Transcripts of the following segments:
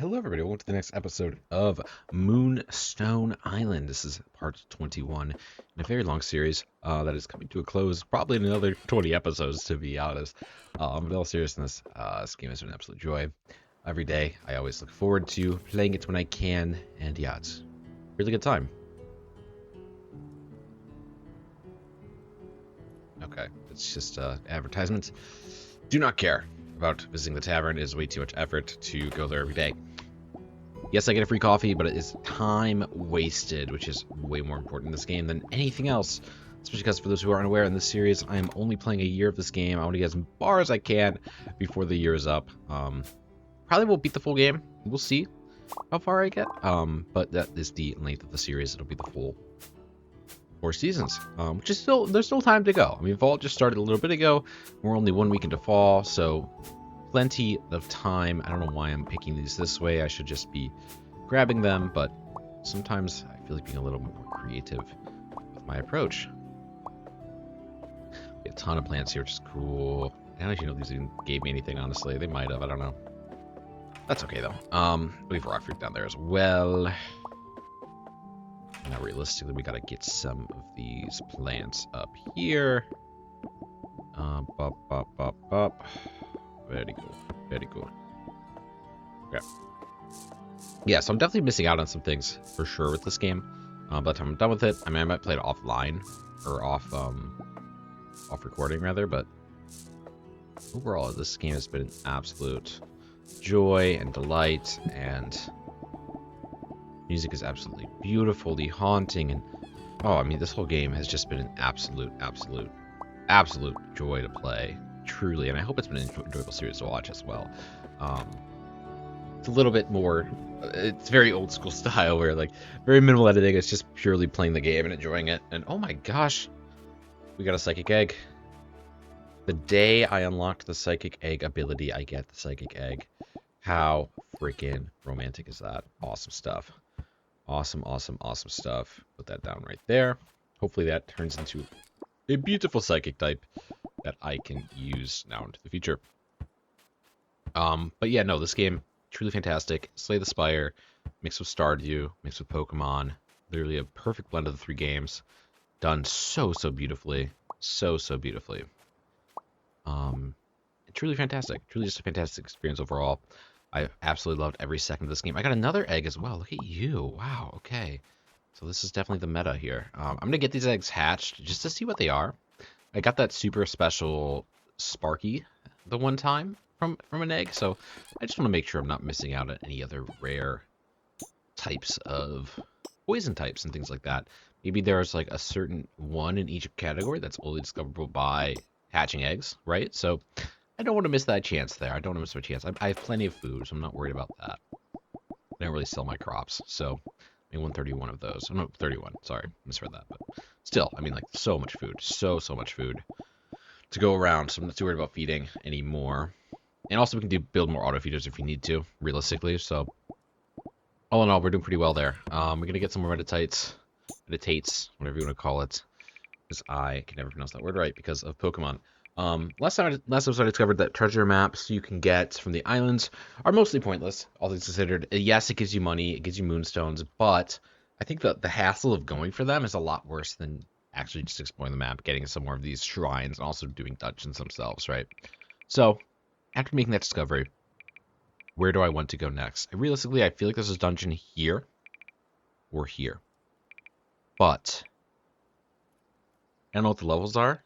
Hello, everybody. Welcome to the next episode of Moonstone Island. This is part 21 in a very long series that is coming to a close, probably in another 20 episodes, to be honest. In all seriousness, this game has been an absolute joy. Every day, I always look forward to playing it when I can, and yeah, it's a really good time. Okay, it's just advertisements. Do not care about visiting the tavern. It is way too much effort to go there every day. Yes, I get a free coffee, but it is time wasted, which is way more important in this game than anything else. Especially because, for those who aren't aware, in this series, I am only playing a year of this game. I want to get as far as I can before the year is up. Probably won't beat the full game. We'll see how far I get. But that is the length of the series. It'll be the full 4 seasons, which is there's still time to go. I mean, Vault just started a little bit ago. We're only 1 week into fall, so plenty of time. I don't know why I'm picking these this way. I should just be grabbing them, but sometimes I feel like being a little more creative with my approach. We have a ton of plants here, which is cool. I don't actually know if these even gave me anything, honestly. They might have, I don't know. That's okay, though. We have rock fruit down there as well. Now, realistically, we gotta get some of these plants up here. Bop. Very cool. Very cool. Okay. Yeah, so I'm definitely missing out on some things for sure with this game. By the time I'm done with it, I mean, I might play it offline or off recording rather, but overall, this game has been an absolute joy and delight, and music is absolutely beautifully haunting, and oh, I mean, this whole game has just been an absolute joy to play. Truly, and I hope it's been an enjoyable series to watch as well. It's a little bit more, it's very old school style where like very minimal editing. It's just purely playing the game and enjoying it. And oh my gosh, we got a psychic egg. The day I unlocked the psychic egg ability, I get the psychic egg. How freaking romantic is that? Awesome stuff. Awesome stuff. Put that down right there. Hopefully that turns into a beautiful psychic type that I can use now into the future. But yeah, no, this game, truly fantastic. Slay the Spire, mixed with Stardew, mixed with Pokemon. Literally a perfect blend of the 3 games. Done so beautifully. So beautifully. Truly fantastic. Truly just a fantastic experience overall. I absolutely loved every second of this game. I got another egg as well. Look at you. Wow, okay. So this is definitely the meta here. I'm going to get these eggs hatched just to see what they are. I got that super special Sparky the one time from an egg, so I just want to make sure I'm not missing out on any other rare types of poison types and things like that. Maybe there's like a certain one in each category that's only discoverable by hatching eggs, right? So I don't want to miss that chance there. I don't want to miss my chance. I have plenty of food, so I'm not worried about that. I don't really sell my crops, so I mean 131 of those. Oh, no, 31. Sorry, misread that, but still, I mean, like, so much food. So much food to go around, so I'm not too worried about feeding anymore. And also, we can build more auto feeders if we need to, realistically. So, all in all, we're doing pretty well there. We're going to get some more meditates, whatever you want to call it, because I can never pronounce that word right because of Pokemon. Last episode I discovered that treasure maps you can get from the islands are mostly pointless, all things considered. Yes, it gives you money, it gives you moonstones, but I think that the hassle of going for them is a lot worse than actually just exploring the map, getting some more of these shrines, and also doing dungeons themselves, right? So, after making that discovery, where do I want to go next? Realistically, I feel like there's a dungeon here or here, but I don't know what the levels are.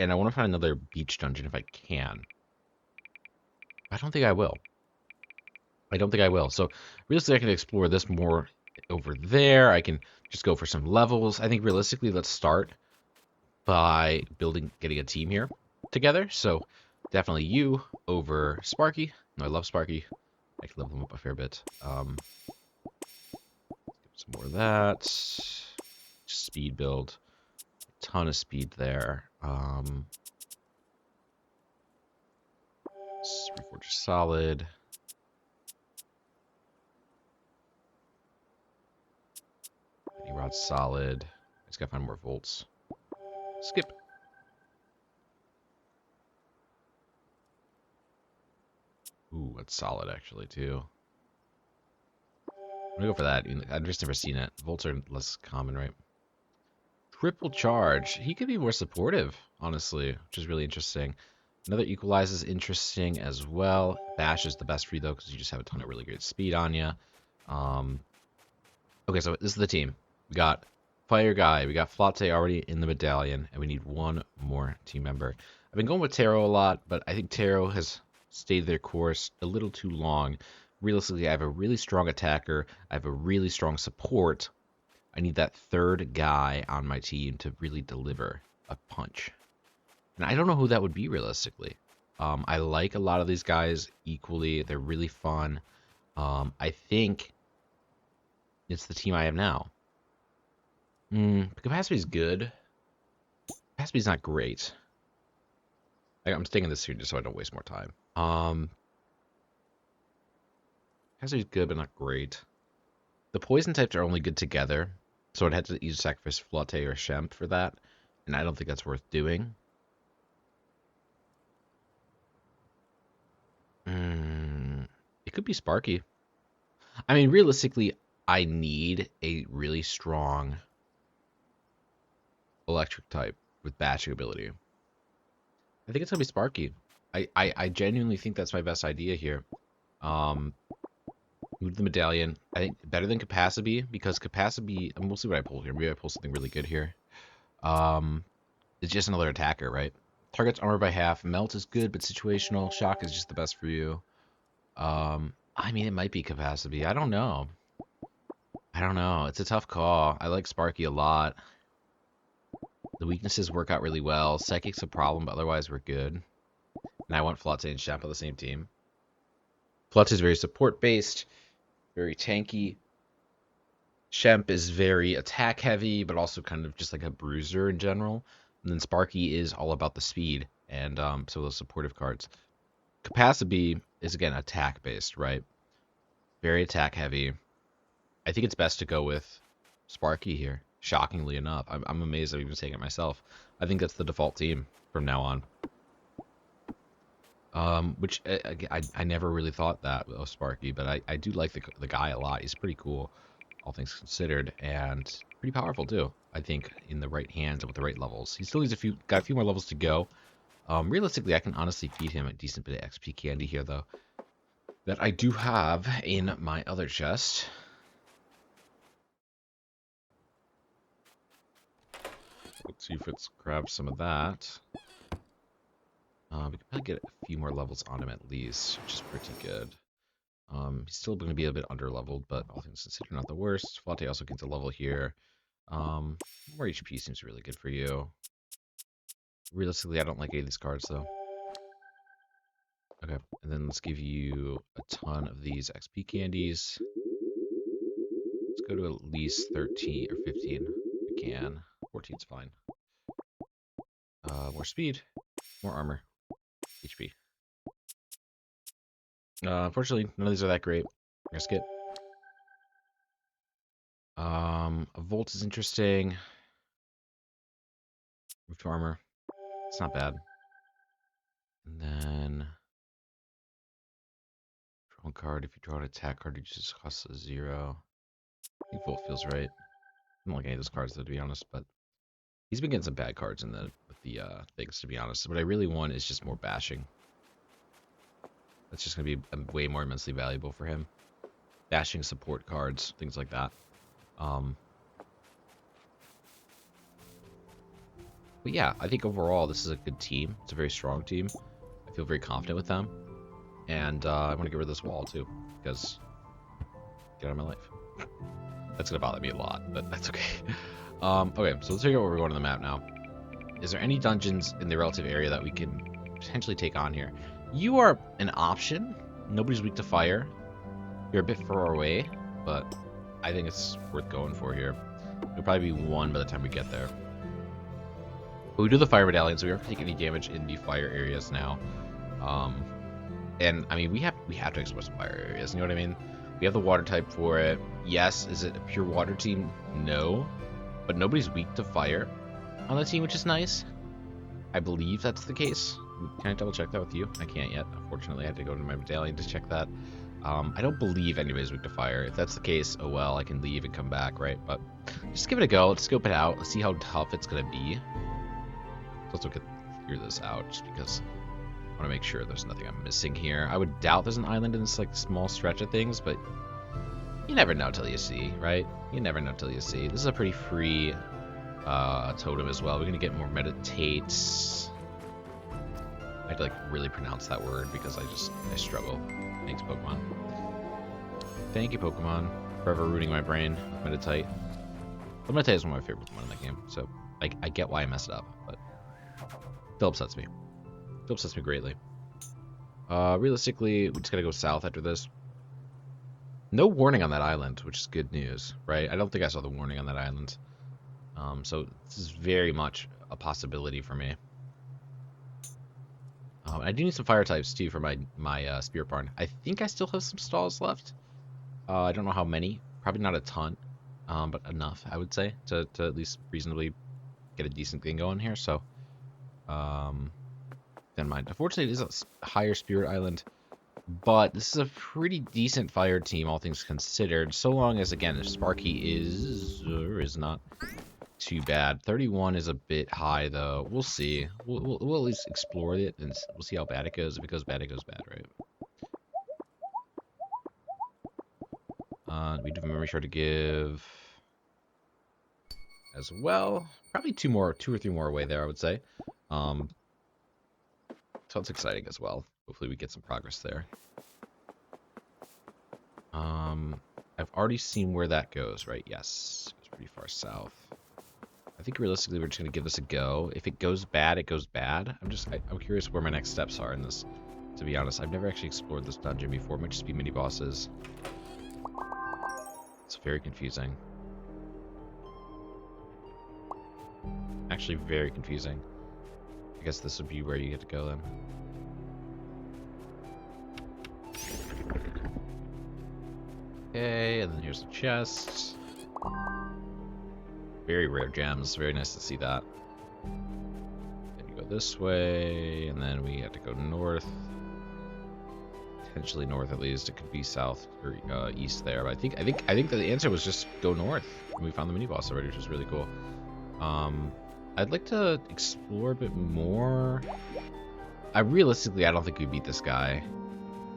And I want to find another beach dungeon if I can. I don't think I will. So, realistically, I can explore this more over there. I can just go for some levels. I think, realistically, let's start by getting a team here together. So, definitely you over Sparky. No, I love Sparky. I can level him up a fair bit. Some more of that. Just speed build. A ton of speed there. Reforge solid. Rod solid. I just gotta find more volts. Skip. Ooh, that's solid actually too. I'm gonna go for that. I've just never seen it. Volts are less common, right? Triple charge. He could be more supportive, honestly, which is really interesting. Another equalize is interesting as well. Bash is the best for you though, because you just have a ton of really great speed on you. Okay, so this is the team. We got Fire Guy, we got Flotte already in the medallion, and we need one more team member. I've been going with Taro a lot, but I think Taro has stayed their course a little too long. Realistically, I have a really strong attacker. I have a really strong support. I need that third guy on my team to really deliver a punch. And I don't know who that would be realistically. I like a lot of these guys equally. They're really fun. I think it's the team I have now. Capacity's good. Capacity's not great. I'm sticking this here just so I don't waste more time. Capacity's good, but not great. The poison types are only good together, so I'd have to either sacrifice Flotte or Shemp for that, and I don't think that's worth doing. It could be Sparky. I mean, realistically, I need a really strong electric type with bashing ability. I think it's gonna be Sparky. I genuinely think that's my best idea here. Move the medallion. I think better than Capacity, because Capacity, and we'll see what I pull here. Maybe I pull something really good here. It's just another attacker, right? Target's armor by half. Melt is good, but situational. Shock is just the best for you. I mean, it might be Capacity. I don't know. It's a tough call. I like Sparky a lot. The weaknesses work out really well. Psychic's a problem, but otherwise we're good. And I want Flotte and Shemp on the same team. Flotte is very support-based, very tanky. Shemp is very attack-heavy, but also kind of just like a bruiser in general. And then Sparky is all about the speed and some of those supportive cards. Capacity is, again, attack-based, right? Very attack-heavy. I think it's best to go with Sparky here, shockingly enough. I'm amazed I've even taken it myself. I think that's the default team from now on. Which I never really thought that of Sparky, but I do like the guy a lot. He's pretty cool, all things considered, and pretty powerful too. I think in the right hands and with the right levels. He still needs got a few more levels to go. Realistically, I can honestly feed him a decent bit of XP candy here though, that I do have in my other chest. Let's see if it's grabbed some of that. We could probably get a few more levels on him at least, which is pretty good. He's still going to be a bit under-leveled, but all things considered, not the worst. Flotte also gets a level here. More HP seems really good for you. Realistically, I don't like any of these cards, though. Okay, and then let's give you a ton of these XP candies. Let's go to at least 13 or 15 if we can. 14's fine. More speed, more armor, HP. Unfortunately, none of these are that great. I'm gonna skip. A Volt is interesting. Move to armor. It's not bad. And then draw a card. If you draw an attack card, it just costs a 0. I think Volt feels right. I don't like any of those cards, though, to be honest, but he's been getting some bad cards in with the things, to be honest. What I really want is just more bashing. That's just going to be way more immensely valuable for him. Bashing support cards, things like that. But yeah, I think overall this is a good team. It's a very strong team. I feel very confident with them. And I want to get rid of this wall too, because get out of my life. That's going to bother me a lot, but that's okay. Okay, so let's figure out where we're going on the map now. Is there any dungeons in the relative area that we can potentially take on here? You are an option. Nobody's weak to fire. You're a bit far away, but I think it's worth going for here. It'll probably be 1 by the time we get there. But we do the fire medallion, so we aren't taking any damage in the fire areas now. And I mean, we have to explore some fire areas. You know what I mean? We have the water type for it. Yes, is it a pure water team? No, but nobody's weak to fire on the team, which is nice. I believe that's the case. Can I double check that with you? I can't yet. Unfortunately, I had to go to my medallion to check that. I don't believe anybody's weak to fire. If that's the case, oh well, I can leave and come back, right? But just give it a go. Let's scope it out. Let's see how tough it's going to be. Let's look at figure this out just because I want to make sure there's nothing I'm missing here. I would doubt there's an island in this like small stretch of things, but you never know till you see, right? You never know till you see. This is a pretty free totem as well. We're going to get more meditates. I have to like really pronounce that word because I struggle. Thanks, Pokemon. Thank you, Pokemon. Forever rooting my brain with Meditate. But Meditate is one of my favorite Pokemon in that game, so like I get why I messed it up, but still upsets me. Still upsets me greatly. Realistically, we just gotta go south after this. No warning on that island, which is good news, right? I don't think I saw the warning on that island. So this is very much a possibility for me. I do need some fire types too for my Spirit Barn. I think I still have some stalls left. I don't know how many. Probably not a ton, but enough, I would say, to at least reasonably get a decent thing going here. So, never mind. Unfortunately, it is a higher Spirit Island, but this is a pretty decent fire team, all things considered. So long as, again, if Sparky is or is not too bad. 31 is a bit high, though. We'll see. We'll at least explore it, and we'll see how bad it goes. If it goes bad, it goes bad, right? We do memory shard to give as well. Probably two or three more away there, I would say. So it's exciting as well. Hopefully we get some progress there. I've already seen where that goes, right? Yes. It's pretty far south. I think realistically we're just going to give this a go. If it goes bad, it goes bad. I'm curious where my next steps are in this, to be honest. I've never actually explored this dungeon before. It might just be mini bosses. It's very confusing. Actually very confusing. I guess this would be where you get to go then. Okay, and then here's the chest. Very rare gems. Very nice to see that. Then you go this way, and then we have to go north. Potentially north at least. It could be south or east there, but I think that the answer was just go north. And we found the mini boss already, which is really cool. I'd like to explore a bit more. Realistically, I don't think we beat this guy.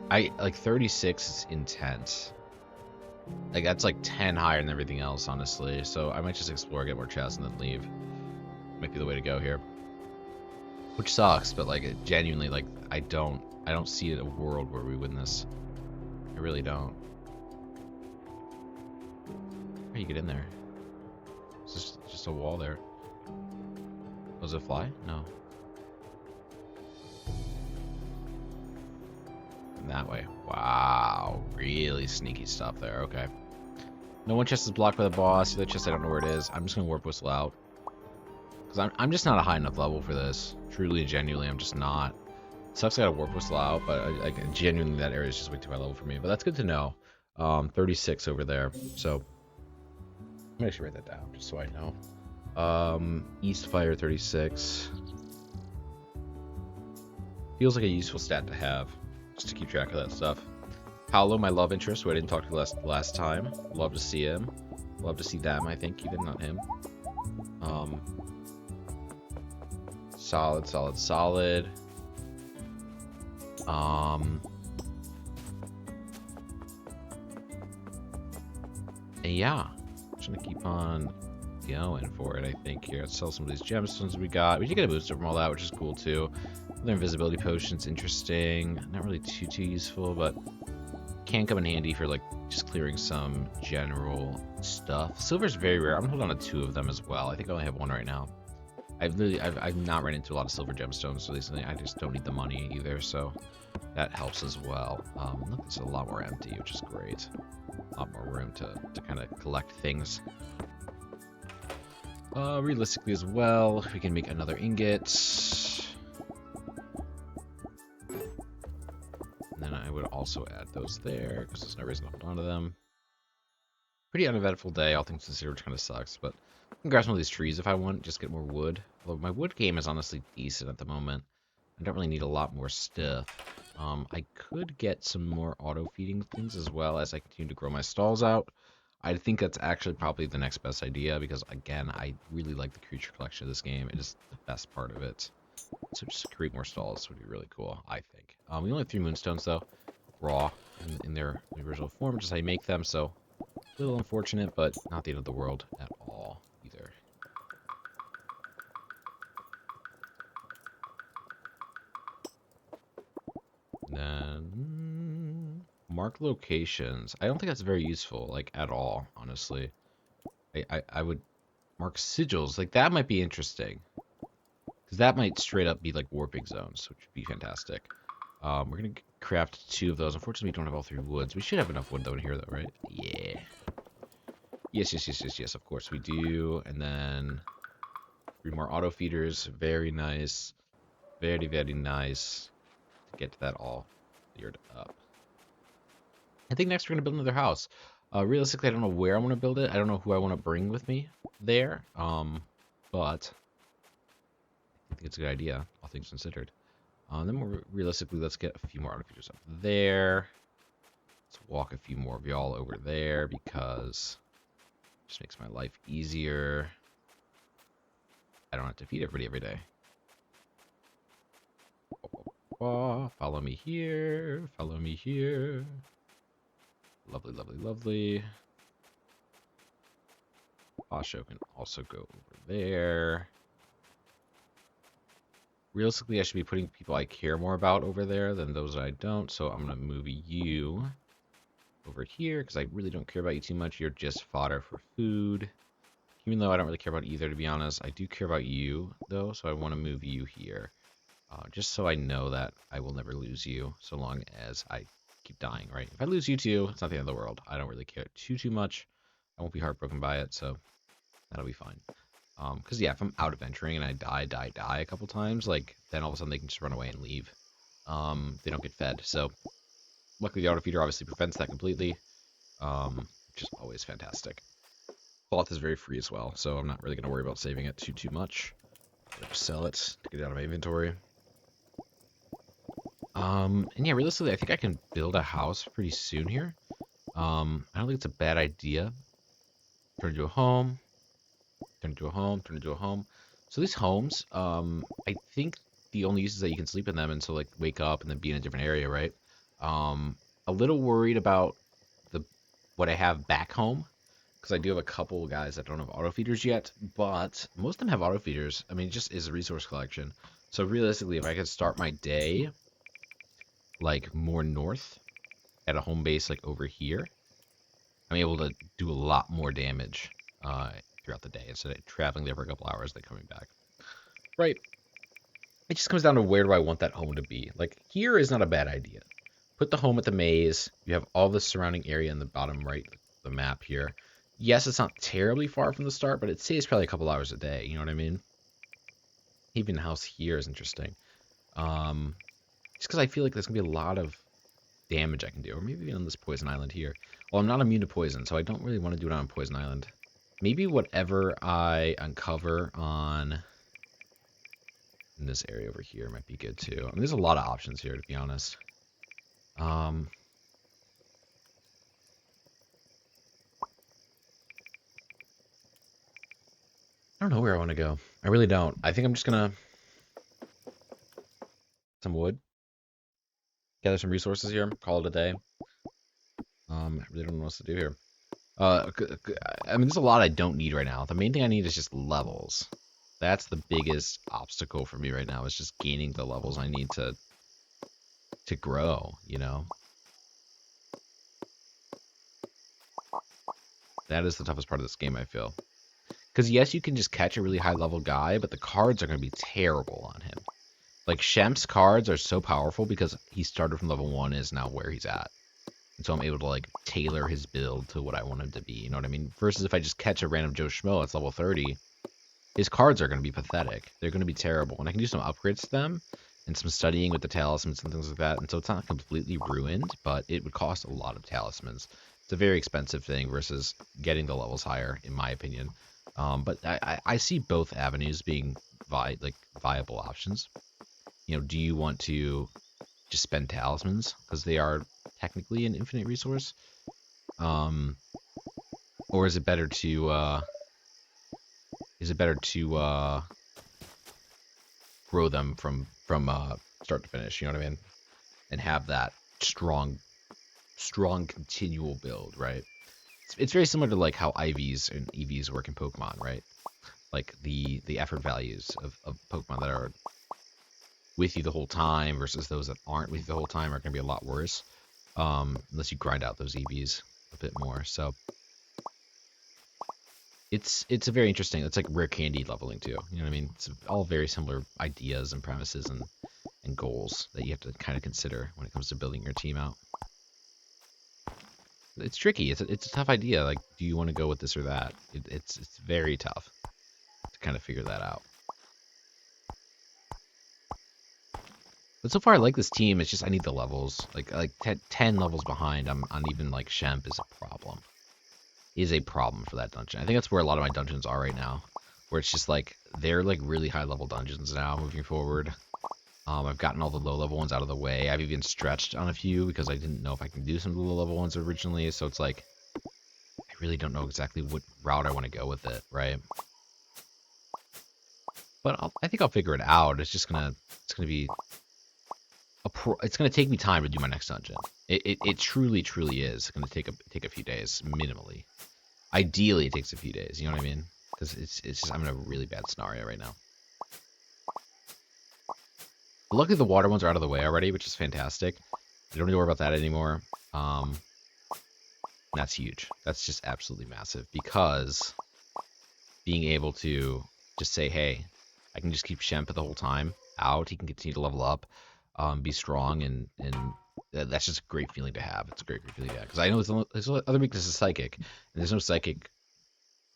Like 36 is intense. Like that's like 10 higher than everything else, honestly. So I might just explore, get more chests, and then leave. Might be the way to go here. Which sucks, but like it genuinely, like I don't see a world where we win this. I really don't. How do you get in there? It's just a wall there. Does it fly? No. That way. Wow. Really sneaky stuff there. Okay. No one chest is blocked by the boss. The other chest, I don't know where it is. I'm just going to warp whistle out. Because I'm just not a high enough level for this. Truly and genuinely, I'm just not. It sucks I got to warp whistle out, but genuinely that area is just way too high level for me. But that's good to know. 36 over there. So, I'm going to actually write that down just so I know. East Fire 36. Feels like a useful stat to have. Just to keep track of that stuff. Paolo, my love interest, who I didn't talk to last time. Love to see him. Love to see them, I think, even, not him. Solid. And yeah, just gonna keep on going for it, I think, here. Let's sell some of these gemstones we got. We did get a booster from all that, which is cool, too. Other invisibility potions, interesting. Not really too useful, but can come in handy for, like, just clearing some general stuff. Silver's very rare. I'm gonna hold on to 2 of them as well. I think I only have 1 right now. I've not run into a lot of silver gemstones recently. I just don't need the money either, so that helps as well. Look, it's a lot more empty, which is great. A lot more room to kind of collect things. Realistically as well, we can make another ingot. And then I would also add those there, because there's no reason to hold on to them. Pretty uneventful day, all things considered, which kind of sucks, but I can grab some of these trees if I want, just get more wood. Although my wood game is honestly decent at the moment. I don't really need a lot more stuff. I could get some more auto-feeding things as well as I continue to grow my stalls out. I think that's actually probably the next best idea because, again, I really like the creature collection of this game. It is the best part of it. So just create more stalls would be really cool, I think. We only have 3 moonstones, though, raw in their original form, just how you make them, so a little unfortunate, but not the end of the world at all, either. And then mark locations. I don't think that's very useful, like, at all, honestly. I would mark sigils. Like, that might be interesting. Because that might straight up be, like, warping zones, which would be fantastic. We're going to craft 2 of those. Unfortunately, we don't have all 3 woods. We should have enough wood, though, in here, though, right? Yeah. Yes, of course we do. And then 3 more auto feeders. Very nice. Very, very nice. To get that all cleared up. I think next we're going to build another house. Realistically, I don't know where I want to build it. I don't know who I want to bring with me there. But I think it's a good idea, all things considered. Then more realistically, let's get a few more auto feeders up there. Let's walk a few more of y'all over there because it just makes my life easier. I don't have to feed everybody every day. Follow me here. Follow me here. Lovely, lovely, lovely. Basho can also go over there. Realistically, I should be putting people I care more about over there than those I don't, so I'm going to move you over here because I really don't care about you too much. You're just fodder for food. Even though I don't really care about either, to be honest. I do care about you, though, so I want to move you here. Just so I know that I will never lose you so long as I keep dying, right? If I lose you too, it's not the end of the world. I don't really care too much. I won't be heartbroken by it, so that'll be fine. Because, yeah, if I'm out adventuring and I die a couple times, like, then all of a sudden they can just run away and leave. They don't get fed. So, luckily the auto feeder obviously prevents that completely, which is always fantastic. Cloth is very free as well, so I'm not really going to worry about saving it too much. I'll just sell it to get it out of my inventory. And yeah, realistically, I think I can build a house pretty soon here. I don't think it's a bad idea. Turn into a home. Turn into a home. Turn into a home. So these homes, I think the only use is that you can sleep in them until like wake up and then be in a different area, right? A little worried about what I have back home because I do have a couple guys that don't have auto feeders yet, but most of them have auto feeders. I mean, it just is a resource collection. So realistically, if I could start my day like more north at a home base like over here, I'm able to do a lot more damage throughout the day instead of traveling there for a couple hours, then coming back. Right. It just comes down to where do I want that home to be. Like, here is not a bad idea. Put the home at the maze. You have all the surrounding area in the bottom right of the map here. Yes, it's not terribly far from the start, but it saves probably a couple hours a day. You know what I mean? Even the house here is interesting. Just because I feel like there's going to be a lot of damage I can do. Or maybe even on this poison island here. Well, I'm not immune to poison, so I don't really want to do it on poison island. Maybe whatever I uncover on in this area over here might be good too. I mean, there's a lot of options here, to be honest. I don't know where I want to go. I really don't. I think I'm just gonna some wood, gather some resources here, call it a day. I really don't know what else to do here. I mean, there's a lot I don't need right now. The main thing I need is just levels. That's the biggest obstacle for me right now, is just gaining the levels I need to grow, you know? That is the toughest part of this game, I feel. Because yes, you can just catch a really high level guy, but the cards are going to be terrible on him. Like, Shemp's cards are so powerful because he started from level 1 and is now where he's at. And so I'm able to, like, tailor his build to what I want him to be, you know what I mean? Versus if I just catch a random Joe Schmo that's level 30, his cards are going to be pathetic. They're going to be terrible. And I can do some upgrades to them and some studying with the talismans and things like that. And so it's not completely ruined, but it would cost a lot of talismans. It's a very expensive thing versus getting the levels higher, in my opinion. But I see both avenues being viable options. do you want to just spend talismans because they are technically an infinite resource, um, or is it better to grow them from start to finish? You know what I mean? And have that strong continual build, right? It's very similar to like how IVs and EVs work in Pokemon, right? Like the effort values of Pokemon that are with you the whole time versus those that aren't with you the whole time are going to be a lot worse, unless you grind out those EVs a bit more. So it's a very interesting. It's like rare candy leveling too. You know what I mean? It's all very similar ideas and premises and goals that you have to kind of consider when it comes to building your team out. It's tricky. It's a tough idea. Like, do you want to go with this or that? It's very tough to kind of figure that out. But so far, I like this team. It's just I need the levels. Like 10 levels behind. I'm on even like Shemp is a problem. Is a problem for that dungeon. I think that's where a lot of my dungeons are right now. Where it's just like they're like really high level dungeons now moving forward. I've gotten all the low level ones out of the way. I've even stretched on a few because I didn't know if I can do some of the low level ones originally. So it's like I really don't know exactly what route I want to go with it, right? But I think I'll figure it out. It's gonna be it's gonna take me time to do my next dungeon. It truly is gonna take a few days minimally. Ideally, it takes a few days. You know what I mean? Because it's just I'm in a really bad scenario right now. But luckily, the water ones are out of the way already, which is fantastic. I don't need to worry about that anymore. That's huge. That's just absolutely massive because being able to just say, hey, I can just keep Shemp the whole time out. He can continue to level up, be strong, and that's just a great feeling to have. It's a great feeling to have because I know there's other weaknesses psychic, and there's no psychic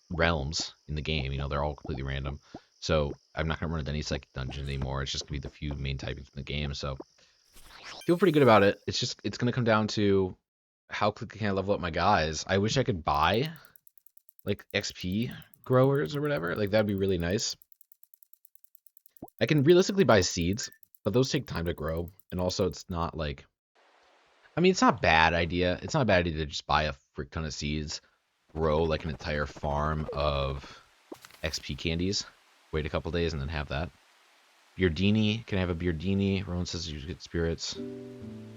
realms in the game. They're all completely random. So I'm not gonna run into any psychic dungeon anymore. It's just gonna be the few main typings in the game. So feel pretty good about it. It's gonna come down to how quickly can I level up my guys. I wish I could buy like XP growers or whatever. Like that'd be really nice. I can realistically buy seeds, but those take time to grow. And also it's not like it's not a bad idea. It's not a bad idea to just buy a frick ton of seeds, grow like an entire farm of XP candies, wait a couple days, and then have that. Beardini, can I have a Beardini? Rowan says you get spirits.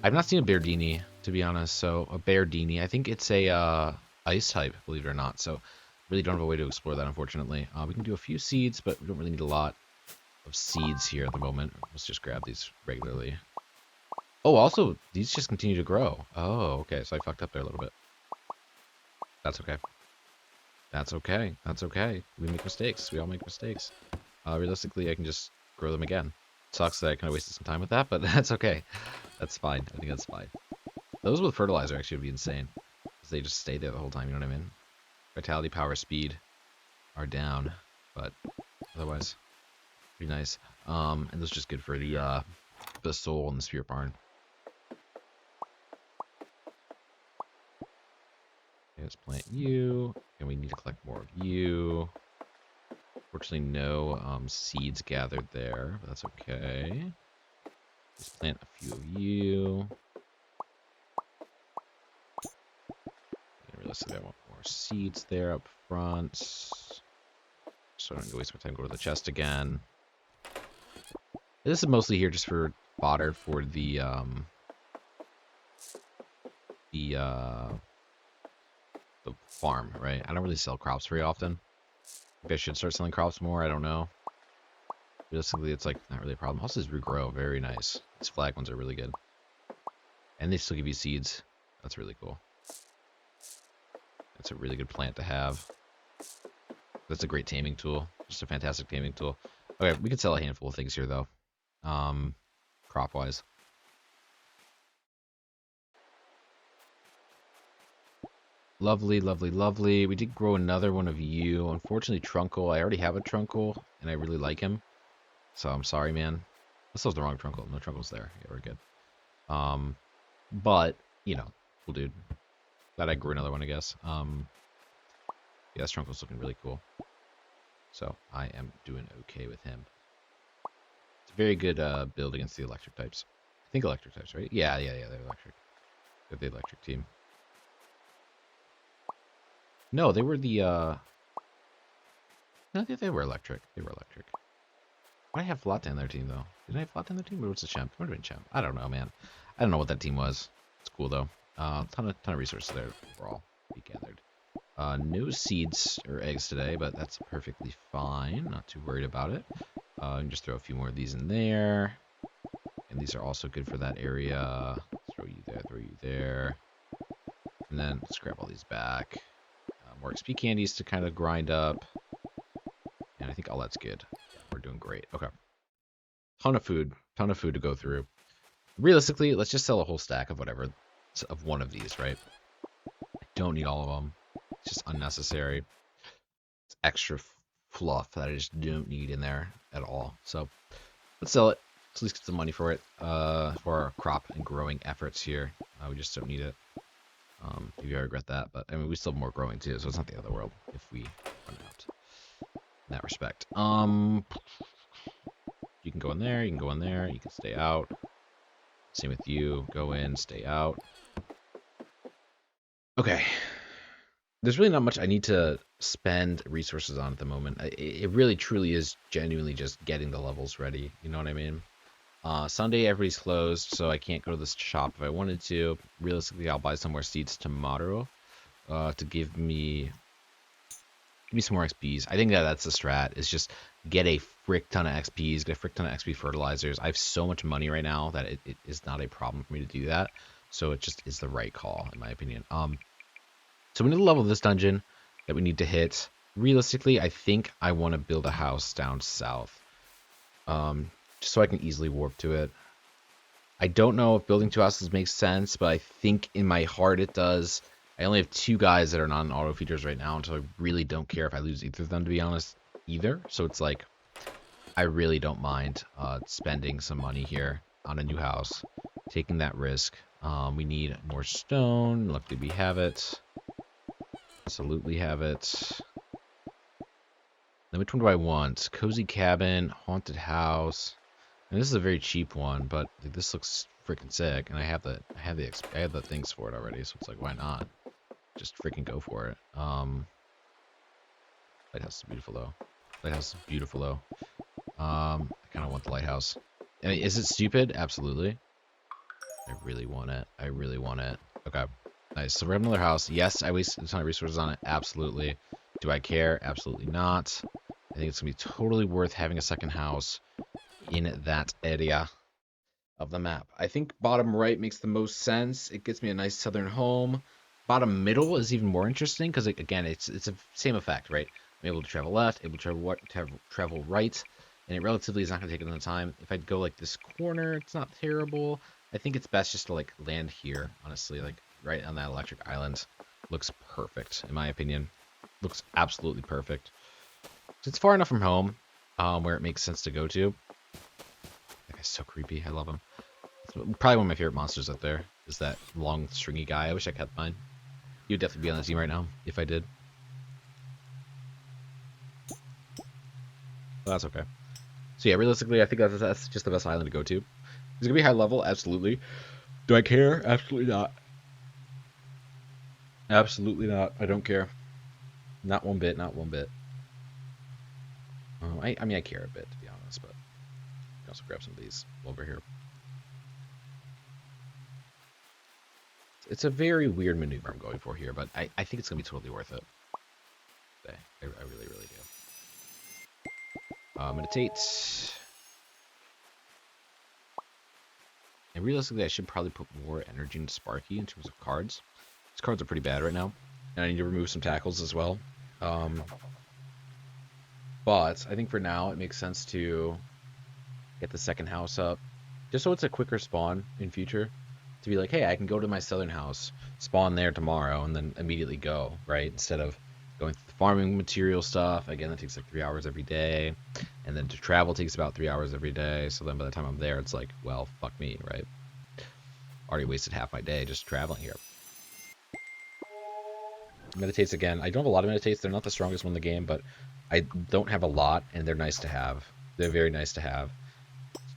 I've not seen a Beardini, to be honest, so a Beardini. I think it's a ice type, believe it or not, so really don't have a way to explore that, unfortunately. We can do a few seeds, but we don't really need a lot of seeds here at the moment. Let's just grab these regularly. Oh, also, these just continue to grow. Oh, okay, so I fucked up there a little bit. That's okay. That's okay. That's okay. We make mistakes. We all make mistakes. Realistically, I can just grow them again. Sucks that I kind of wasted some time with that, but that's okay. That's fine. I think that's fine. Those with fertilizer actually would be insane. Because they just stay there the whole time, you know what I mean? Vitality, power, speed are down, but otherwise, pretty nice. And this is just good for the soul and the spirit barn. Okay, let's plant you, and we need to collect more of you. Fortunately, no seeds gathered there, but that's okay. Just plant a few of you. And realistically, I want more seeds there up front. So I don't waste my time going to the chest again. This is mostly here just for fodder for the farm, right? I don't really sell crops very often. Maybe I should start selling crops more. I don't know. Realistically, it's like not really a problem. Houses regrow, very nice. These flag ones are really good, and they still give you seeds. That's really cool. That's a really good plant to have. That's a great taming tool. Just a fantastic taming tool. Okay, we can sell a handful of things here though. Crop wise. Lovely, lovely, lovely. We did grow another one of you. Unfortunately, Trunkle. I already have a Trunkle, and I really like him. So I'm sorry, man. This was the wrong Trunkle. No Trunkle's there. Yeah, we're good. But, cool dude. Glad I grew another one, I guess. Yeah, this Trunkle's looking really cool. So I am doing okay with him. It's Very good build against the electric types. I think electric types, right? Yeah, they're electric. They're the electric team. No, they were the no, they were electric. They were electric. Why did I have Flotta on their team though? Did I have Flotta on their team? Or was it Champ? It would have been Champ. I don't know, man. I don't know what that team was. It's cool though. Ton of resources there overall we gathered. No seeds or eggs today, but that's perfectly fine. Not too worried about it. And just throw a few more of these in there. And these are also good for that area. Throw you there, throw you there. And then let's grab all these back. More XP candies to kind of grind up. And I think all that's good. Yeah, we're doing great. Okay. Ton of food to go through. Realistically, let's just sell a whole stack of whatever, of one of these, right? I don't need all of them. It's just unnecessary. It's extra fluff that I just don't need in there at all. So let's sell it. Let's at least get some money for it, for our crop and growing efforts here. We just don't need it. Maybe I regret that, but I mean, we still have more growing too, so it's not the end of the world if we run out in that respect. You can go in there, you can go in there, you can stay out. Same with you. Go in, stay out. Okay. There's really not much I need to spend resources on at the moment. It really truly is genuinely just getting the levels ready. You know what I mean? Sunday, everybody's closed, so I can't go to this shop if I wanted to. Realistically, I'll buy some more seeds tomorrow to give me some more XPs. I think that's the strat, is just get a frick ton of XPs, get a frick ton of XP fertilizers. I have so much money right now that it is not a problem for me to do that. So it just is the right call, in my opinion. So we need to level this dungeon that we need to hit. Realistically, I think I want to build a house down south. Just so I can easily warp to it. I don't know if building 2 houses makes sense, but I think in my heart it does. I only have 2 guys that are non-auto features right now, and so I really don't care if I lose either of them, to be honest, either. So it's like, I really don't mind spending some money here on a new house, taking that risk. We need more stone. Luckily we have it. Absolutely have it. Then which one do I want? Cozy cabin, haunted house. And this is a very cheap one, but like, this looks freaking sick, and I have the things for it already, so it's like, why not? Just freaking go for it. Lighthouse is beautiful though. Lighthouse is beautiful though. I kind of want the lighthouse. I mean, is it stupid? Absolutely. I really want it. I really want it. Okay. Nice. So we have another house. Yes, I wasted a ton of resources on it. Absolutely. Do I care? Absolutely not. I think it's going to be totally worth having a second house in that area of the map. I think bottom right makes the most sense. It gets me a nice southern home. Bottom middle is even more interesting because, again, it's a same effect, right? I'm able to travel left, able to travel right, and it relatively is not going to take a ton of time. If I go like this corner, it's not terrible. I think it's best just to like land here, honestly, like right on that electric island. Looks perfect, in my opinion. Looks absolutely perfect. It's far enough from home where it makes sense to go to. That guy's so creepy. I love him. It's probably one of my favorite monsters up there is that long, stringy guy. I wish I kept mine. He would definitely be on the team right now if I did. But that's okay. So yeah, realistically, I think that's just the best island to go to. Is it gonna be high level? Absolutely. Do I care? Absolutely not. Absolutely not. I don't care. Not one bit. Not one bit. I mean, I care a bit, to be honest, but I can also grab some of these over here. It's a very weird maneuver I'm going for here, but I think it's going to be totally worth it. I really, really do. Meditate. And realistically, I should probably put more energy into Sparky in terms of cards. These cards are pretty bad right now. And I need to remove some tackles as well. But I think for now, it makes sense to get the second house up. Just so it's a quicker spawn in future. To be like, hey, I can go to my southern house, spawn there tomorrow, and then immediately go, right? Instead of going through the farming material stuff. Again, that takes like 3 hours every day. And then to travel takes about 3 hours every day. So then by the time I'm there, it's like, well, fuck me, right? Already wasted half my day just traveling here. Meditates again. I don't have a lot of meditates. They're not the strongest one in the game, but I don't have a lot, and they're nice to have. They're very nice to have.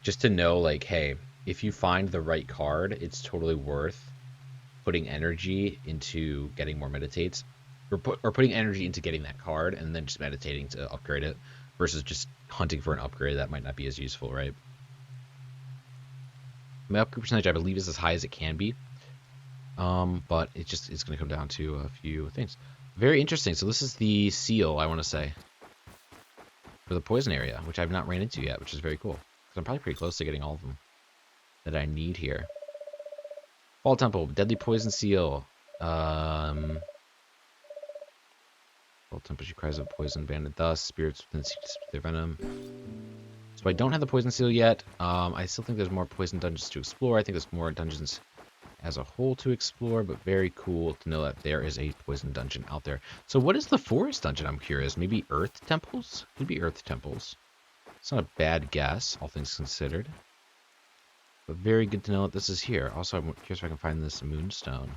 just to know, like, hey, if you find the right card, it's totally worth putting energy into getting more meditates, or putting energy into getting that card and then just meditating to upgrade it, versus just hunting for an upgrade that might not be as useful, right? My upgrade percentage, I believe, is as high as it can be, but it's going to come down to a few things. Very interesting. So this is the seal, I want to say, for the poison area, which I've not ran into yet, which is very cool. Because I'm probably pretty close to getting all of them that I need here. Fall Temple, Deadly Poison Seal. Fall Temple, she cries of poison, banded dust, spirits within their venom. So I don't have the Poison Seal yet. I still think there's more poison dungeons to explore. I think there's more dungeons as a whole to explore, but very cool to know that there is a poison dungeon out there. So what is the forest dungeon? I'm curious. Maybe earth temples? Could be earth temples. It's not a bad guess, all things considered. But very good to know that this is here. Also, I'm curious if I can find this Moonstone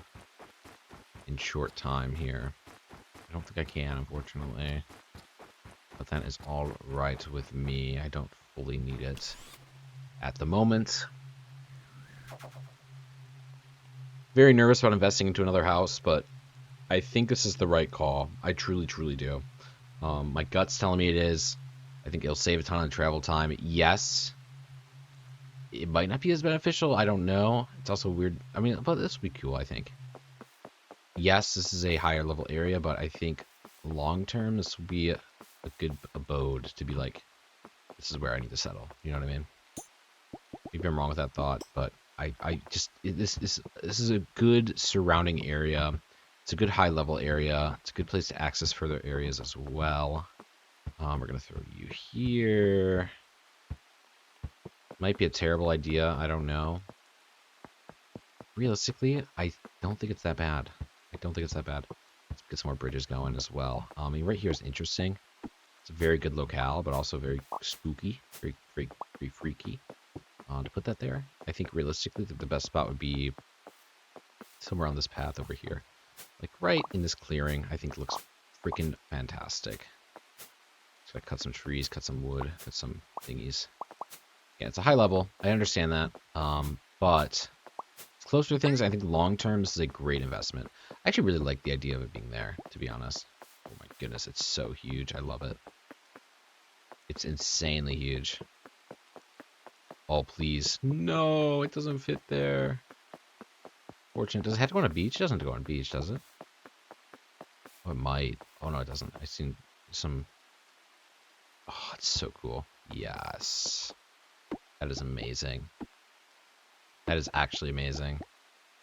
in short time here. I don't think I can, unfortunately. But that is all right with me. I don't fully need it at the moment. Very nervous about investing into another house, but I think this is the right call. I truly, truly do. My gut's telling me it is. I think it'll save a ton of travel time. Yes. It might not be as beneficial. I don't know. It's also weird. I mean, but this would be cool, I think. Yes, this is a higher level area, but I think long term, this will be a good abode to be like, this is where I need to settle. You know what I mean? Maybe I'm wrong with that thought, but this is a good surrounding area. It's a good high level area. It's a good place to access further areas as well. We're gonna throw you here. Might be a terrible idea. I don't know. Realistically, I don't think it's that bad. I don't think it's that bad. Let's get some more bridges going as well. I mean, right here is interesting. It's a very good locale, but also very spooky, very freaky. To put that there, I think realistically the best spot would be somewhere on this path over here. Like right in this clearing, I think looks freaking fantastic. So I cut some trees, cut some wood, cut some thingies. Yeah, it's a high level. I understand that. But it's closer to things. I think long term this is a great investment. I actually really like the idea of it being there, to be honest. Oh my goodness, it's so huge. I love it. It's insanely huge. Oh, please. No, it doesn't fit there. Fortunate. Does it have to go on a beach? It doesn't have to go on a beach, does it? Oh, it might. Oh, no, it doesn't. I've seen some... Oh, it's so cool. Yes. That is amazing. That is actually amazing.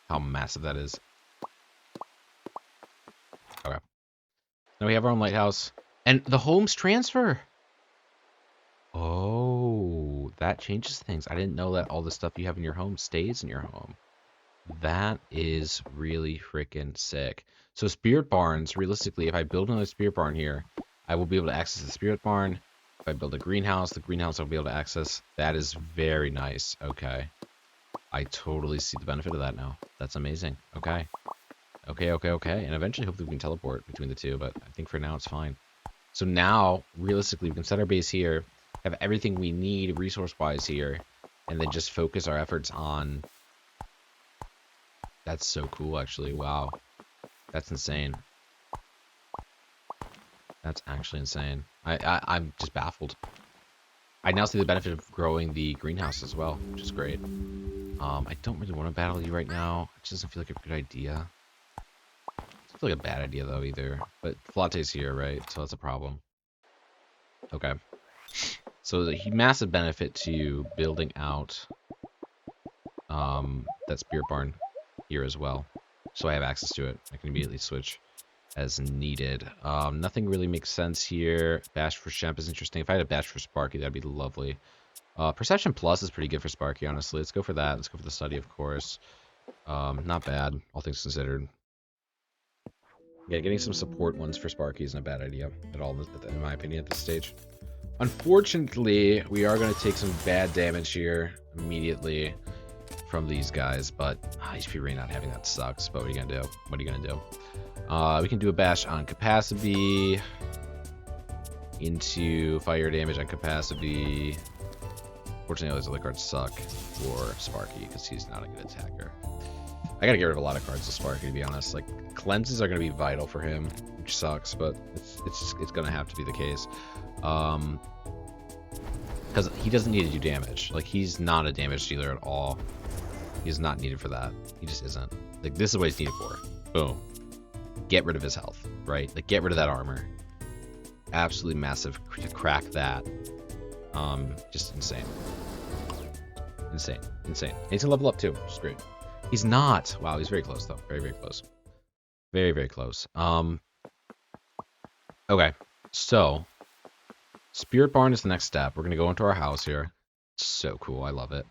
How massive that is. Okay. Now we have our own lighthouse. And the homes transfer! Oh, that changes things. I didn't know that all the stuff you have in your home stays in your home. That is really freaking sick. So spirit barns, realistically, if I build another spirit barn here, I will be able to access the spirit barn. If I build a greenhouse, the greenhouse I'll be able to access. That is very nice. Okay. I totally see the benefit of that now. That's amazing. Okay. Okay. And eventually, hopefully, we can teleport between the two, but I think for now, it's fine. So now, realistically, we can set our base here, have everything we need resource-wise here, and then just focus our efforts on... That's so cool, actually. Wow. That's insane. That's actually insane. I'm just baffled. I now see the benefit of growing the greenhouse as well, which is great. I don't really want to battle you right now. It just doesn't feel like a good idea. It doesn't feel like a bad idea, though, either. But Flate's here, right? So that's a problem. Okay. So the massive benefit to building out that spirit barn here as well. So I have access to it. I can immediately switch as needed. Nothing really makes sense here. Bash for Shemp is interesting. If I had a Bash for Sparky, that'd be lovely. Perception Plus is pretty good for Sparky, honestly. Let's go for that. Let's go for the study, of course. Not bad, all things considered. Yeah, getting some support ones for Sparky isn't a bad idea at all, in my opinion, at this stage. Unfortunately, we are going to take some bad damage here immediately from these guys, but HP Ray not having that sucks. But what are you going to do? What are you going to do? We can do a bash on capacity into fire damage on capacity. Fortunately, all these other cards suck for Sparky because he's not a good attacker. I gotta get rid of a lot of cards with Sparky, to be honest. Like, cleanses are gonna be vital for him, which sucks, but it's gonna have to be the case. Because he doesn't need to do damage. Like, he's not a damage dealer at all. He's not needed for that. He just isn't. Like, this is what he's needed for. Boom. Get rid of his health, right? Like, get rid of that armor. Absolutely massive to crack that. Just insane. Insane. Insane. And he's gonna level up too, which is great. He's not. Wow, he's very close though. Very, very close. Very, very close. Okay. So Spirit Barn is the next step. We're gonna go into our house here. So cool. I love it.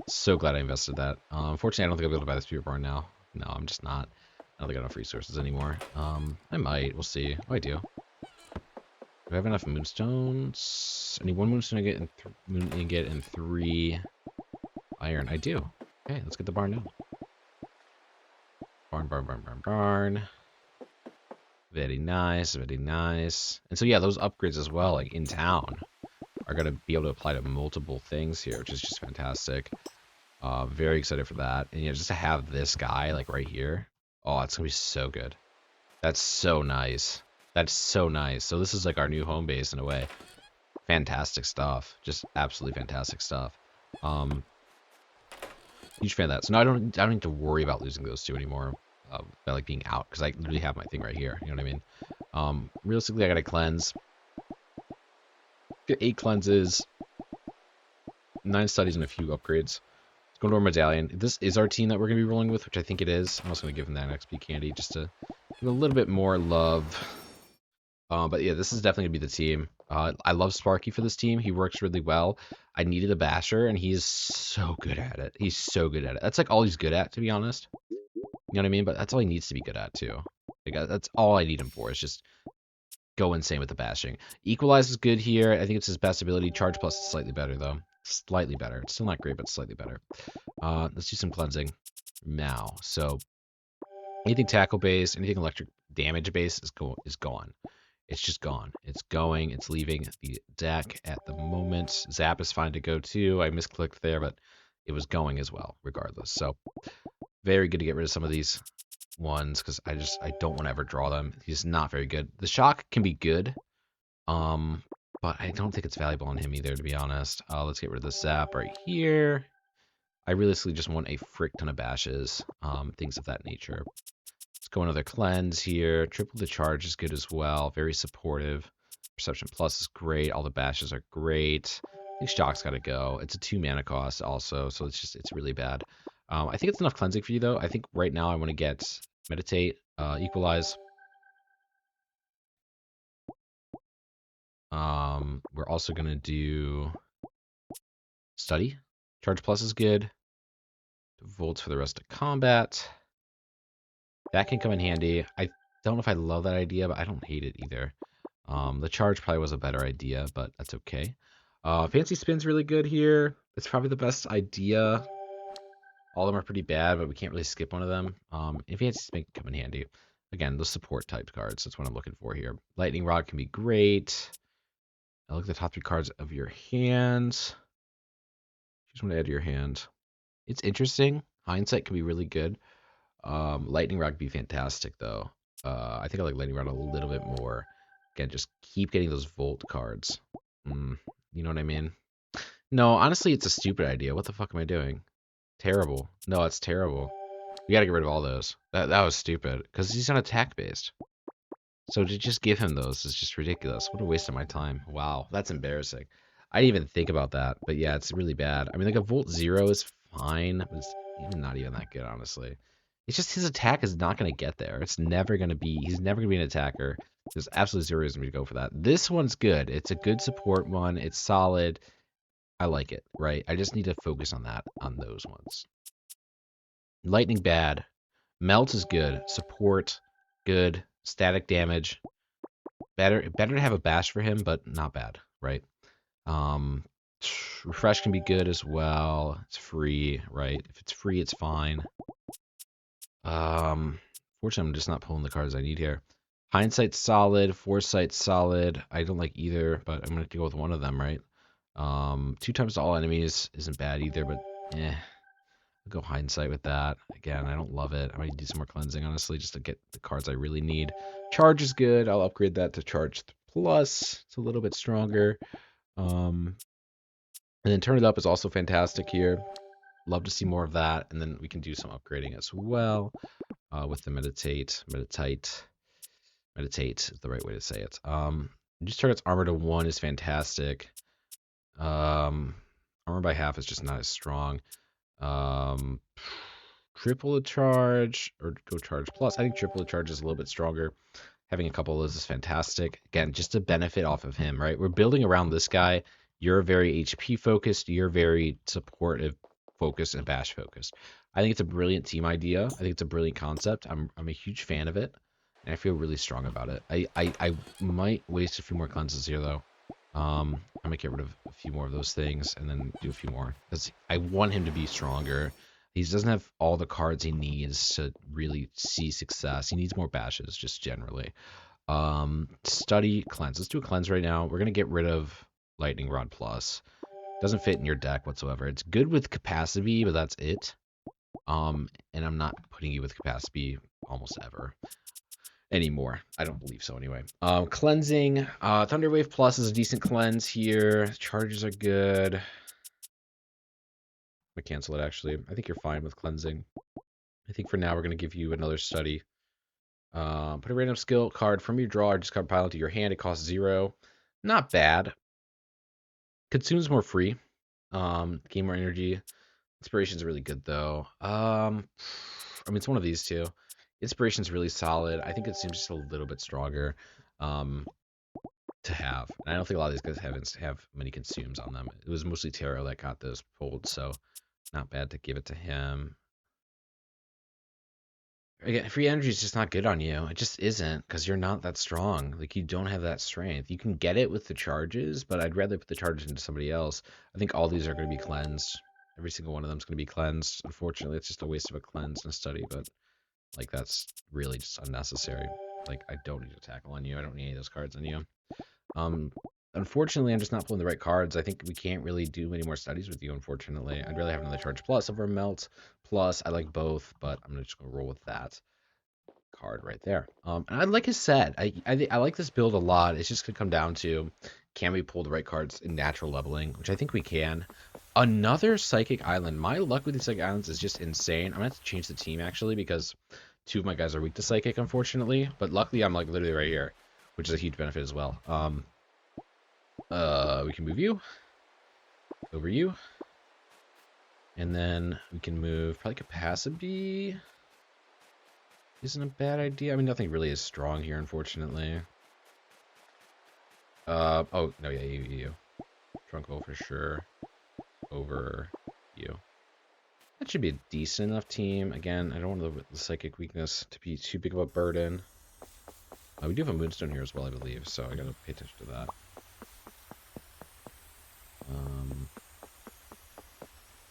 So glad I invested that. Unfortunately, I don't think I'll be able to buy the Spirit Barn now. No, I'm just not. I don't think I have enough resources anymore. I might. We'll see. Oh, I do. Do I have enough moonstones? I need one moonstone to get in 3 iron. I do. Okay, let's get the barn done. Barn. Very nice, very nice. And so yeah, those upgrades as well, like in town, are gonna be able to apply to multiple things here, which is just fantastic. Very excited for that. And yeah, just to have this guy like right here. Oh, it's gonna be so good. That's so nice. That's so nice. So this is like our new home base in a way. Fantastic stuff. Just absolutely fantastic stuff. Huge fan of that. So now I don't need to worry about losing those two anymore. By like being out, because I literally have my thing right here. You know what I mean? Realistically, I gotta cleanse. Get 8 cleanses, 9 studies, and a few upgrades. Let's go to our medallion. This is our team that we're gonna be rolling with, which I think it is. I'm also gonna give him that XP candy just to give a little bit more love. But yeah, this is definitely gonna be the team. I love Sparky for this team. He works really well. I needed a basher, and he's so good at it. He's so good at it. That's like all he's good at, to be honest. You know what I mean? But that's all he needs to be good at, too. Like, that's all I need him for, is just go insane with the bashing. Equalize is good here. I think it's his best ability. Charge plus is slightly better, though. Slightly better. It's still not great, but slightly better. Let's do some cleansing now. So, anything tackle-based, anything electric damage-based is gone. It's just gone. It's going. It's leaving the deck at the moment. Zap is fine to go, too. I misclicked there, but it was going as well, regardless. So, very good to get rid of some of these ones because I don't want to ever draw them. He's not very good. The shock can be good, but I don't think it's valuable on him either, to be honest. Let's get rid of the zap right here. I realistically just want a frick ton of bashes, things of that nature. Let's go another cleanse here. Triple the charge is good as well. Very supportive. Perception plus is great. All the bashes are great. I think shock's got to go. It's a 2 mana cost also, so it's really bad. I think it's enough cleansing for you, though. I think right now I want to get Meditate, Equalize. We're also going to do Study. Charge Plus is good. Volts for the rest of combat. That can come in handy. I don't know if I love that idea, but I don't hate it either. The Charge probably was a better idea, but that's okay. Fancy Spin's really good here. It's probably the best idea. All of them are pretty bad, but we can't really skip one of them. And Fancy Spin can come in handy. Again, those support type cards. That's what I'm looking for here. Lightning Rod can be great. Now look at the top 3 cards of your hand. Just want to add to your hand. It's interesting. Hindsight can be really good. Lightning Rod can be fantastic, though. I think I like Lightning Rod a little bit more. Again, just keep getting those Volt cards. You know what I mean? No, honestly, it's a stupid idea. What the fuck am I doing? Terrible. No, it's terrible. We gotta get rid of all those. That was stupid. Because he's on attack based. So to just give him those is just ridiculous. What a waste of my time. Wow, that's embarrassing. I didn't even think about that. But yeah, it's really bad. I mean, like a Volt 0 is fine. But it's not even that good, honestly. It's just his attack is not going to get there. It's never going to be... He's never going to be an attacker. There's absolutely zero reason to go for that. This one's good. It's a good support one. It's solid. I like it, right? I just need to focus on that, on those ones. Lightning, bad. Melt is good. Support, good. Static damage. Better to have a bash for him, but not bad, right? Refresh can be good as well. It's free, right? If it's free, it's fine. Fortunately, I'm just not pulling the cards I need here. Hindsight's solid. Foresight's solid. I don't like either, but I'm going to have to go with one of them, right? 2 times to all enemies isn't bad either, but I'll go hindsight with that. Again, I don't love it. I might do some more cleansing, honestly, just to get the cards I really need. Charge is good. I'll upgrade that to Charge Plus. It's a little bit stronger. And then Turn It Up is also fantastic here. Love to see more of that. And then we can do some upgrading as well with the Meditate. Meditate is the right way to say it. Just turn its armor to 1 is fantastic. Armor by half is just not as strong. Triple the charge or go Charge Plus. I think triple the charge is a little bit stronger. Having a couple of those is fantastic. Again, just to benefit off of him, right? We're building around this guy. You're very HP focused. You're very supportive focused and bash focused. I think it's a brilliant team idea. I think it's a brilliant concept. I'm a huge fan of it, and I feel really strong about it. I might waste a few more cleanses here though. I'm gonna get rid of a few more of those things and then do a few more because I want him to be stronger. He doesn't have all the cards he needs to really see success. He needs more bashes, just generally. Study, cleanse. Let's do a cleanse right now. We're gonna get rid of Lightning Rod Plus. Doesn't fit in your deck whatsoever. It's good with capacity, but that's it. And I'm not putting you with capacity almost ever anymore. I don't believe so anyway. Cleansing. Thunderwave Plus is a decent cleanse here. Charges are good. I'm gonna cancel it actually. I think you're fine with cleansing. I think for now we're gonna give you another study. Put a random skill card from your draw or discard pile into your hand. It costs 0. Not bad. Consumes more free. Gain more energy. Inspiration's really good though. I mean it's one of these two. Inspiration's really solid. I think it seems just a little bit stronger to have. And I don't think a lot of these guys have many consumes on them. It was mostly Tarot that got those pulled, so not bad to give it to him. Again, free energy is just not good on you. It just isn't because you're not that strong. Like you don't have that strength. You can get it with the charges, but I'd rather put the charges into somebody else. I think all these are going to be cleansed. Every single one of them is going to be cleansed. Unfortunately, it's just a waste of a cleanse and a study, but like that's really just unnecessary. Like I don't need to tackle on you. I don't need any of those cards on you. Unfortunately, I'm just not pulling the right cards. I think we can't really do many more studies with you, unfortunately. I'd rather have another Charge Plus over a Melt Plus. I like both, but I'm just going to roll with that card right there. And like I said, I like this build a lot. It's just going to come down to, can we pull the right cards in natural leveling, which I think we can. Another Psychic Island. My luck with these Psychic Islands is just insane. I'm going to have to change the team, actually, because 2 of my guys are weak to Psychic, unfortunately. But luckily, I'm like literally right here, which is a huge benefit as well. We can move you over you, and then we can move probably capacity. Isn't a bad idea. I mean, nothing really is strong here, unfortunately. Oh no, yeah, you. Trunko for sure over you. That should be a decent enough team. Again, I don't want the psychic weakness to be too big of a burden. We do have a Moonstone here as well, I believe, so I gotta pay attention to that.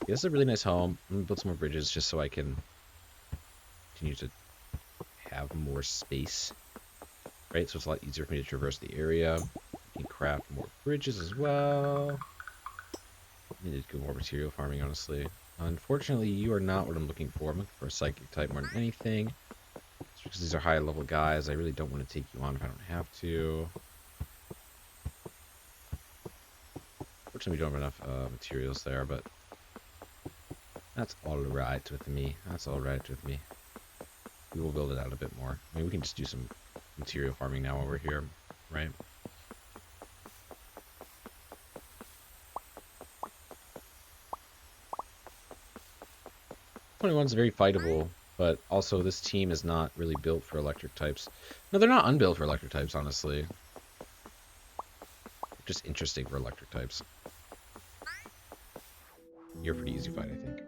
Yeah, this is a really nice home. I'm gonna build some more bridges just so I can continue to have more space. Right, so it's a lot easier for me to traverse the area. I can craft more bridges as well. I need to do more material farming, honestly. Unfortunately, you are not what I'm looking for. I'm looking for a psychic type more than anything. It's because these are high level guys. I really don't want to take you on if I don't have to. Fortunately, we don't have enough materials there, but that's alright with me. That's alright with me. We will build it out a bit more. I mean, we can just do some material farming now over here, right? '21's very fightable, but also this team is not really built for electric types. No, they're not unbuilt for electric types, honestly. They're just interesting for electric types. You're a pretty easy fight, I think.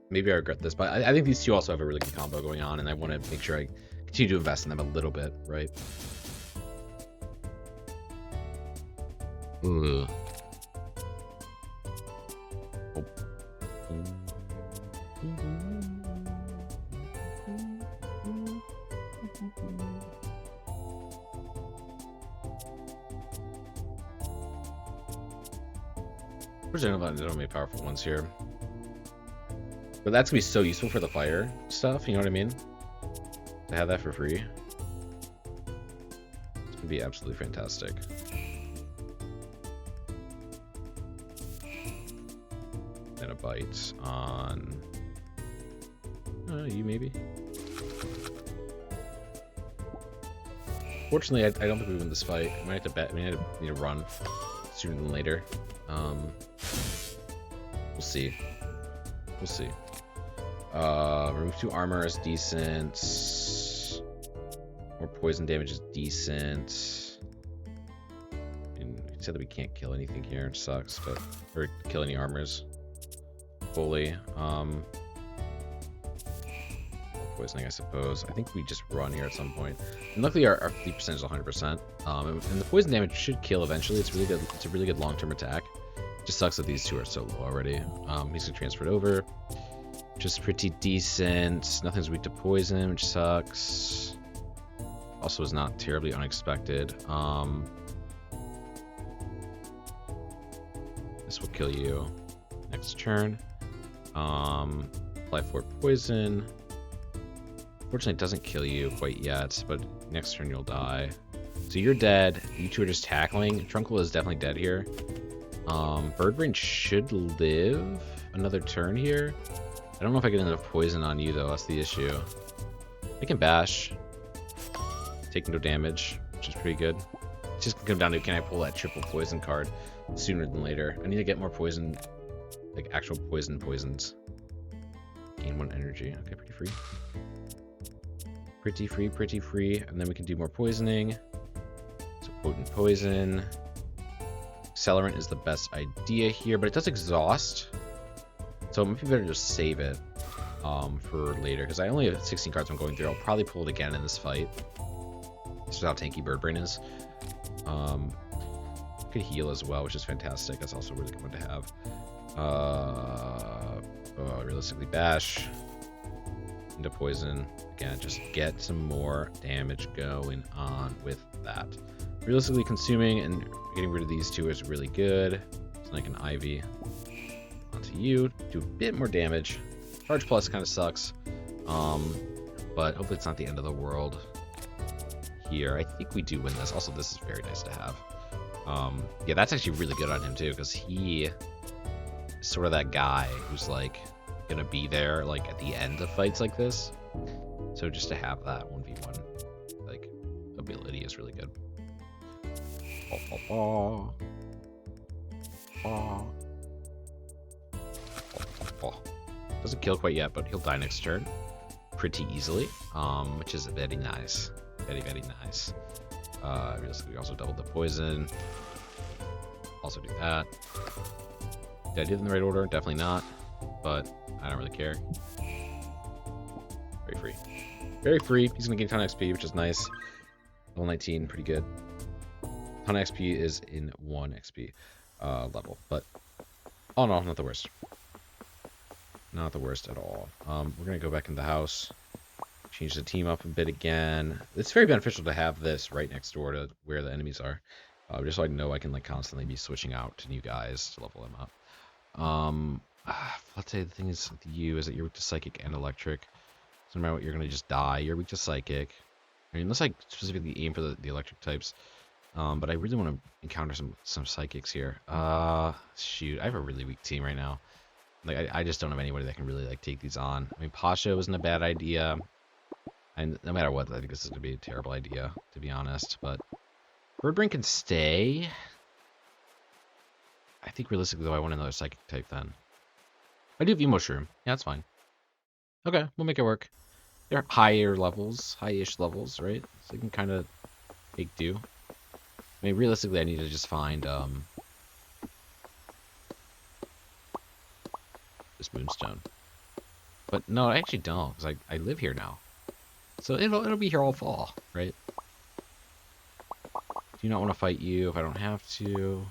Maybe I regret this, but I think these two also have a really good combo going on, and I want to make sure I continue to invest in them a little bit, right? Ugh. Oh. There's not many powerful ones here. But that's gonna be so useful for the fire stuff, you know what I mean? To have that for free. It's gonna be absolutely fantastic. And a bite on you maybe. Fortunately, I don't think we win this fight. We might have to bet. We need to run sooner than later. We'll see. We'll see. Remove 2 armor is decent. More poison damage is decent. I mean, we said that we can't kill anything here. It sucks, but or kill any armors fully. Poisoning, I suppose. I think we just run here at some point. And luckily, our fleet percentage is 100%. And the poison damage should kill eventually. It's really good. It's a really good long-term attack. Just sucks that these 2 are so low already. He's gonna transfer it over. Just pretty decent. Nothing's weak to poison, which sucks. Also is not terribly unexpected. This will kill you next turn. Apply 4 poison. Fortunately, it doesn't kill you quite yet, but next turn you'll die. So you're dead. You 2 are just tackling. Trunkle is definitely dead here. Birdbrain should live another turn here. I don't know if I get enough poison on you, though. That's the issue. I can bash. Take no damage, which is pretty good. It's just gonna come down to, can I pull that triple poison card sooner than later? I need to get more poison, like actual poisons. Gain 1 energy. Okay, pretty free. Pretty free. And then we can do more poisoning. So potent poison. Accelerant is the best idea here, but it does exhaust. So it might be better to just save it for later, because I only have 16 cards I'm going through. I'll probably pull it again in this fight. This is how tanky Birdbrain is. Could heal as well, which is fantastic. That's also a really good one to have. Realistically, bash into poison. Again, just get some more damage going on with that. Realistically, consuming and getting rid of these 2 is really good. It's like an Ivy onto you. Do a bit more damage. Charge plus kind of sucks. But hopefully it's not the end of the world here. I think we do win this. Also, this is very nice to have. Yeah, that's actually really good on him too, because he is sort of that guy who's like gonna be there like at the end of fights like this. So just to have that 1v1 like ability is really good. Doesn't kill quite yet, but he'll die next turn pretty easily, which is very nice. Very nice. We also doubled the poison. Also do that. Did I do it in the right order? Definitely not, but I don't really care. Very free. Very free. He's gonna gain a ton of XP, which is nice. Level 19, pretty good. Ton of XP is in 1 XP level, but oh no, not the worst. Not the worst at all. We're gonna go back in the house, change the team up a bit again. It's very beneficial to have this right next door to where the enemies are, just so I know I can like constantly be switching out to new guys to level them up. Let's say the thing is with you is that you're weak to psychic and electric. So no matter what, you're gonna just die. You're weak to psychic. I mean, unless I specifically aim for the electric types. But I really want to encounter some psychics here. Shoot, I have a really weak team right now. Like, I just don't have anybody that can really like take these on. I mean, Pasha isn't a bad idea. And no matter what, I think this is gonna be a terrible idea, to be honest. But Birdbrain can stay. I think realistically, though, I want another psychic type then. I do have Mushroom. Yeah, that's fine. Okay, we'll make it work. They're higher levels, high-ish levels, right? So they can kind of make do. I mean, realistically, I need to just find this Moonstone. But no, I actually don't, because I live here now. So it'll be here all fall, right? Do not want to fight you if I don't have to.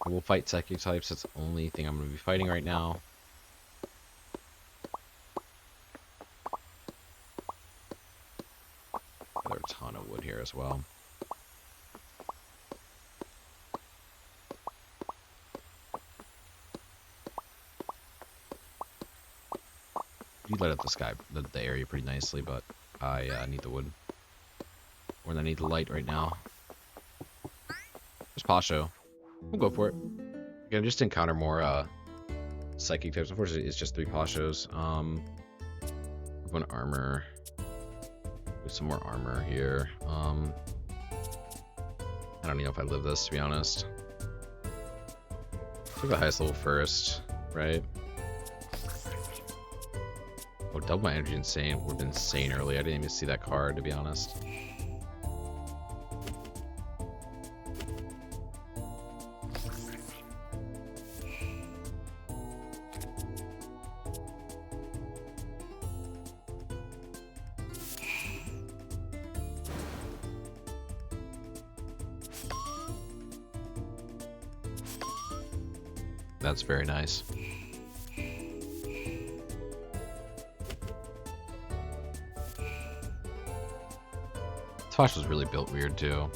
I will fight psychic types. That's the only thing I'm going to be fighting right now. There's a ton of wood here as well. do light up the sky, the area pretty nicely, but I need the wood. More than I need the light right now. There's Pasho. We'll go for it. Again, just to encounter more psychic types. Unfortunately, it's just 3 Pashos. One armor. There's some more armor here. I don't even know if I live this, to be honest. Took the highest level first, right? Oh, double my energy insane would have been insane early. I didn't even see that card, to be honest. That's very nice. Tosh was really built weird too.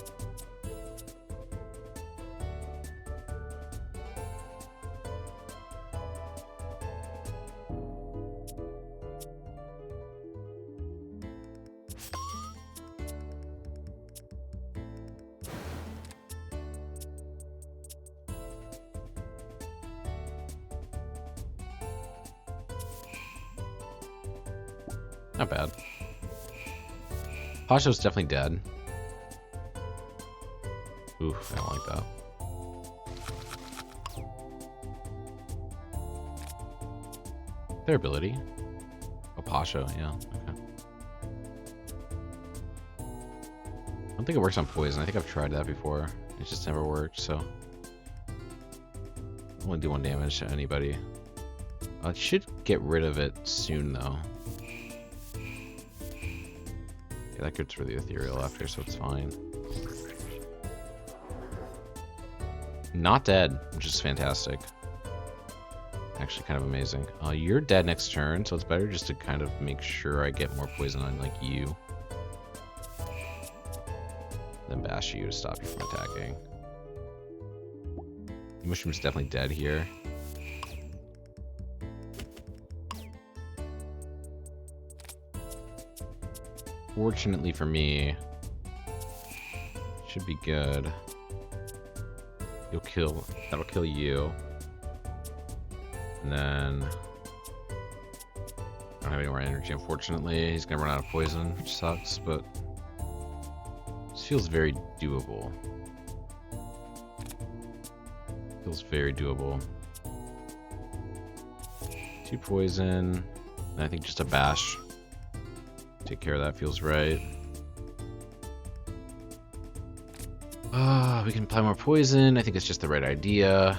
Not bad. Pasho's definitely dead. Oof, I don't like that. Their ability. Oh, Pasho, yeah. Okay. I don't think it works on poison. I think I've tried that before. It just never worked, so. I only do 1 damage to anybody. I should get rid of it soon, though. Yeah, that gets rid of the ethereal after, so it's fine. Not dead, which is fantastic. Actually kind of amazing. You're dead next turn, so it's better just to kind of make sure I get more poison on like you. Then bash you to stop you from attacking. Mushroom's definitely dead here. Fortunately for me, should be good. That'll kill you. And then I don't have any more energy, unfortunately. He's gonna run out of poison, which sucks, but this feels very doable. Feels very doable. 2 poison, and I think just a bash. Take care of that, feels right. We can apply more poison. I think it's just the right idea.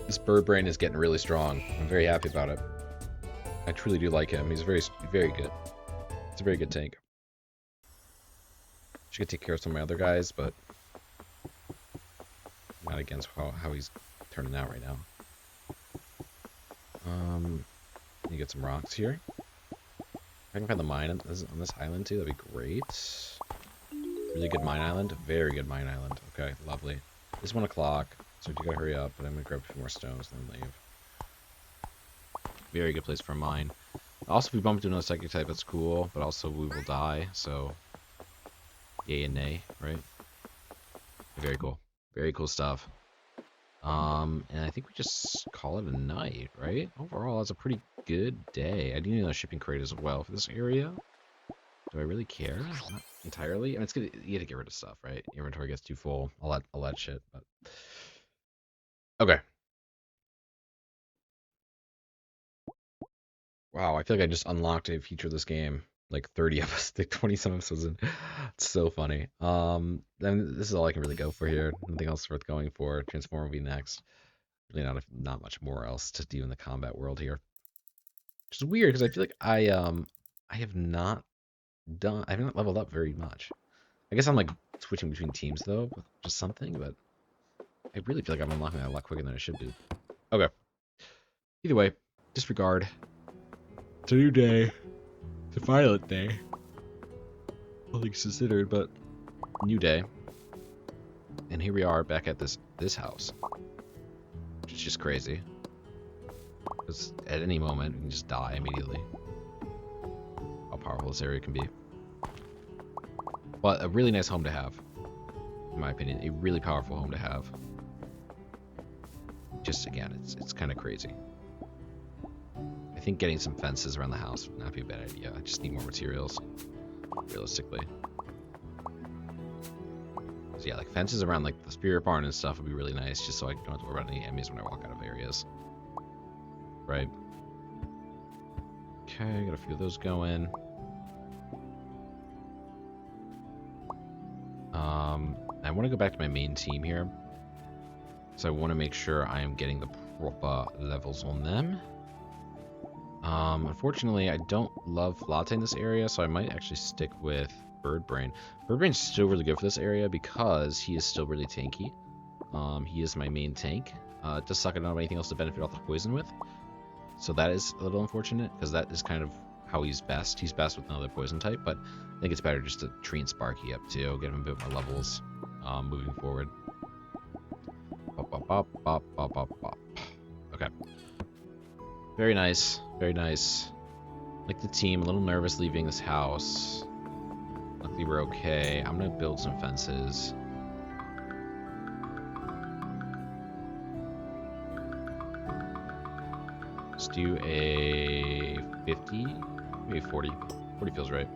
This bird brain is getting really strong. I'm very happy about it. I truly do like him. He's very, very good. It's a very good tank. Should take care of some of my other guys, but not against how he's turning out right now. You get some rocks here. If I can find the mine on this island too, that'd be great. Really good mine island. Very good mine island. Okay, lovely. It's 1 o'clock, so you gotta hurry up, but I'm gonna grab a few more stones and then leave. Very good place for a mine. Also, if we bump into another psychic type, that's cool, but also we will die, so yay and nay, right? Very cool. Very cool stuff. And I think we just call it a night, right? Overall, it's a pretty good day. I do need a shipping crate as well for this area. Do I really care? Not entirely. I mean, it's good. You got to get rid of stuff, right? Your inventory gets too full. All that shit. But okay. Wow, I feel like I just unlocked a feature of this game. Like 30 episodes, like 20-some episodes in. It's so funny. Then this is all I can really go for here. Nothing else worth going for. Transform will be next. Really not much more else to do in the combat world here. Which is weird because I feel like I have not leveled up very much. I guess I'm like switching between teams though, with just something, but I really feel like I'm unlocking that a lot quicker than I should do. Okay. Either way, disregard. It's a new day. It's a violent day. All things considered, but new day. And here we are back at this house. Which is just crazy. Because at any moment, we can just die immediately. How powerful this area can be. But a really nice home to have. In my opinion, a really powerful home to have. Just again, it's kind of crazy. I think getting some fences around the house would not be a bad idea. I just need more materials, realistically. So yeah, like fences around like the spirit barn and stuff would be really nice, just so I don't have to worry about any enemies when I walk out of areas. Right. Okay, got a few of those going. I want to go back to my main team here. So I want to make sure I am getting the proper levels on them. Unfortunately, I don't love Latte in this area, so I might actually stick with Birdbrain. Birdbrain's still really good for this area because he is still really tanky. He is my main tank. It does suck I don't have anything else to benefit off the poison with. So that is a little unfortunate, because that is kind of how he's best. He's best with another poison type, but I think it's better just to train Sparky up too, get him a bit more levels moving forward. Bop, bop, bop, bop, bop, bop, bop. Okay. Very nice. Very nice. Like the team, a little nervous leaving this house. Luckily we're okay. I'm gonna build some fences. Let's do a 50, maybe 40. 40 feels right.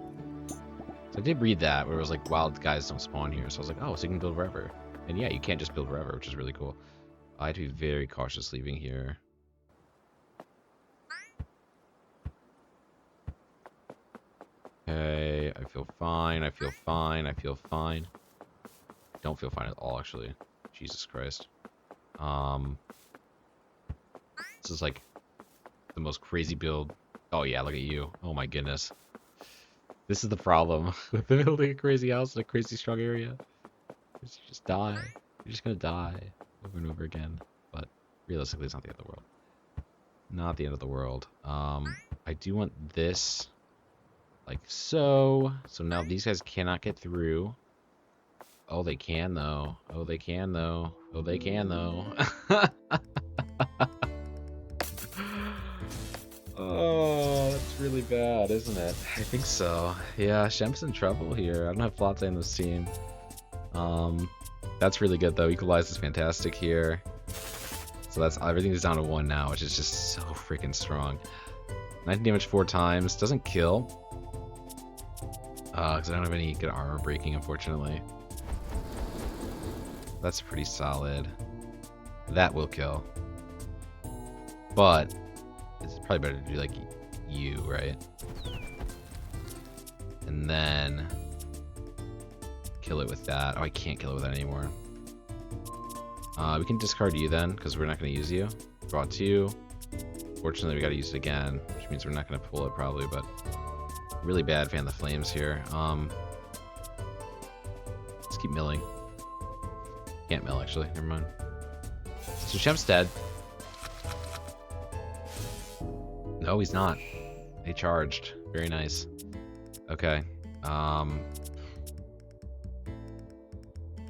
So I did read that, where it was like wild guys don't spawn here. So I was like, oh, so you can build wherever. And yeah, you can't just build wherever, which is really cool. I had to be very cautious leaving here. Okay, I feel fine, I feel fine, I feel fine. Don't feel fine at all, actually. Jesus Christ. This is like the most crazy build. Oh yeah, look at you. Oh my goodness. This is the problem with building a crazy house in a crazy strong area. You just die. You're just gonna die over and over again. But realistically, it's not the end of the world. Not the end of the world. I do want this like so. So now these guys cannot get through. Oh, they can though. Oh, they can though. Oh, they can though. Oh, that's really bad, isn't it? I think so. Yeah, Shemp's in trouble here. I don't have Latte in this team. That's really good though. Equalize is fantastic here. So that's everything is down to 1 now, which is just so freaking strong. 19 damage 4 times. Doesn't kill. Because I don't have any good armor breaking, unfortunately. That's pretty solid. That will kill. But it's probably better to do like you, right? And then kill it with that. Oh, I can't kill it with that anymore. We can discard you then, because we're not going to use you. Draw 2. Fortunately, we got to use it again, which means we're not going to pull it probably, but really bad fan the flames here. Let's keep milling. Can't mill, actually. Never mind. So Shemp's dead. No, he's not. They charged. Very nice. Okay.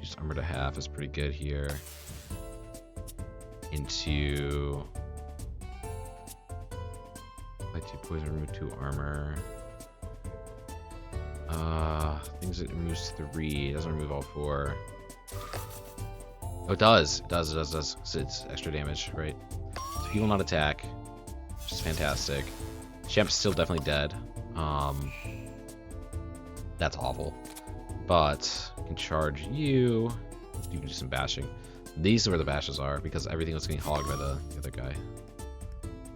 Just armor to half is pretty good here. Into... Fight 2 poison, remove 2 armor. Things that removes 3. It doesn't remove all 4. Oh, it does. It does. So it's extra damage, right? So he will not attack. Which is fantastic. Shemp's still definitely dead. That's awful. But I can charge you. You can do some bashing. These are where the bashes are, because everything was getting hogged by the other guy.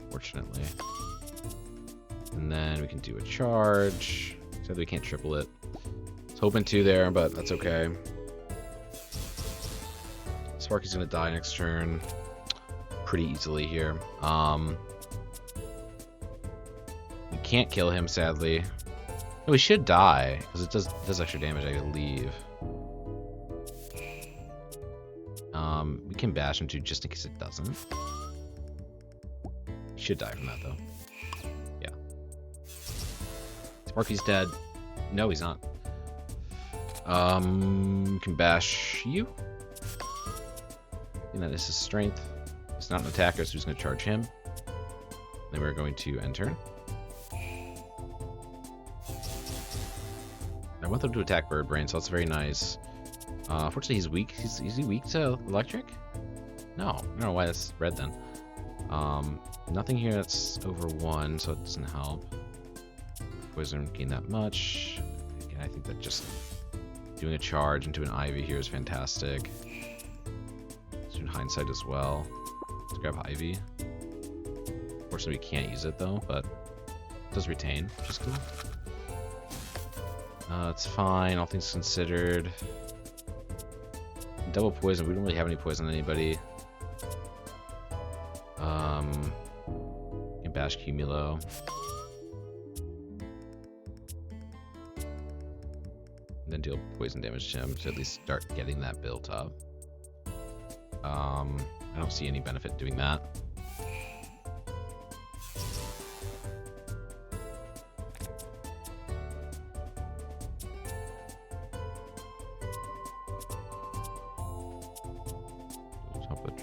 Fortunately. And then we can do a charge. Sadly, we can't triple it. I was hoping to there, but that's okay. Sparky's gonna die next turn. Pretty easily here. We can't kill him, sadly. No, we should die, because it does extra damage, I believe. We can bash him too, just in case it doesn't. He should die from that, though. Yeah. Sparky's dead. No, he's not. Can bash you. And that is his strength. He's not an attacker, so he's going to charge him. Then we're going to end turn. I want them to attack Bird Brain, so that's very nice. Unfortunately, he's weak. Is he weak to electric? No. I don't know why that's red then. Nothing here that's over 1, so it doesn't help. Poison won't gain that much. Again, I think that just doing a charge into an Ivy here is fantastic. Let's do hindsight as well. Let's grab Ivy. Unfortunately, we can't use it though, but it does retain, which is cool. It's fine, all things considered. Double poison, we don't really have any poison on anybody. Can bash Cumulo. And then deal poison damage to him to at least start getting that built up. I don't see any benefit doing that.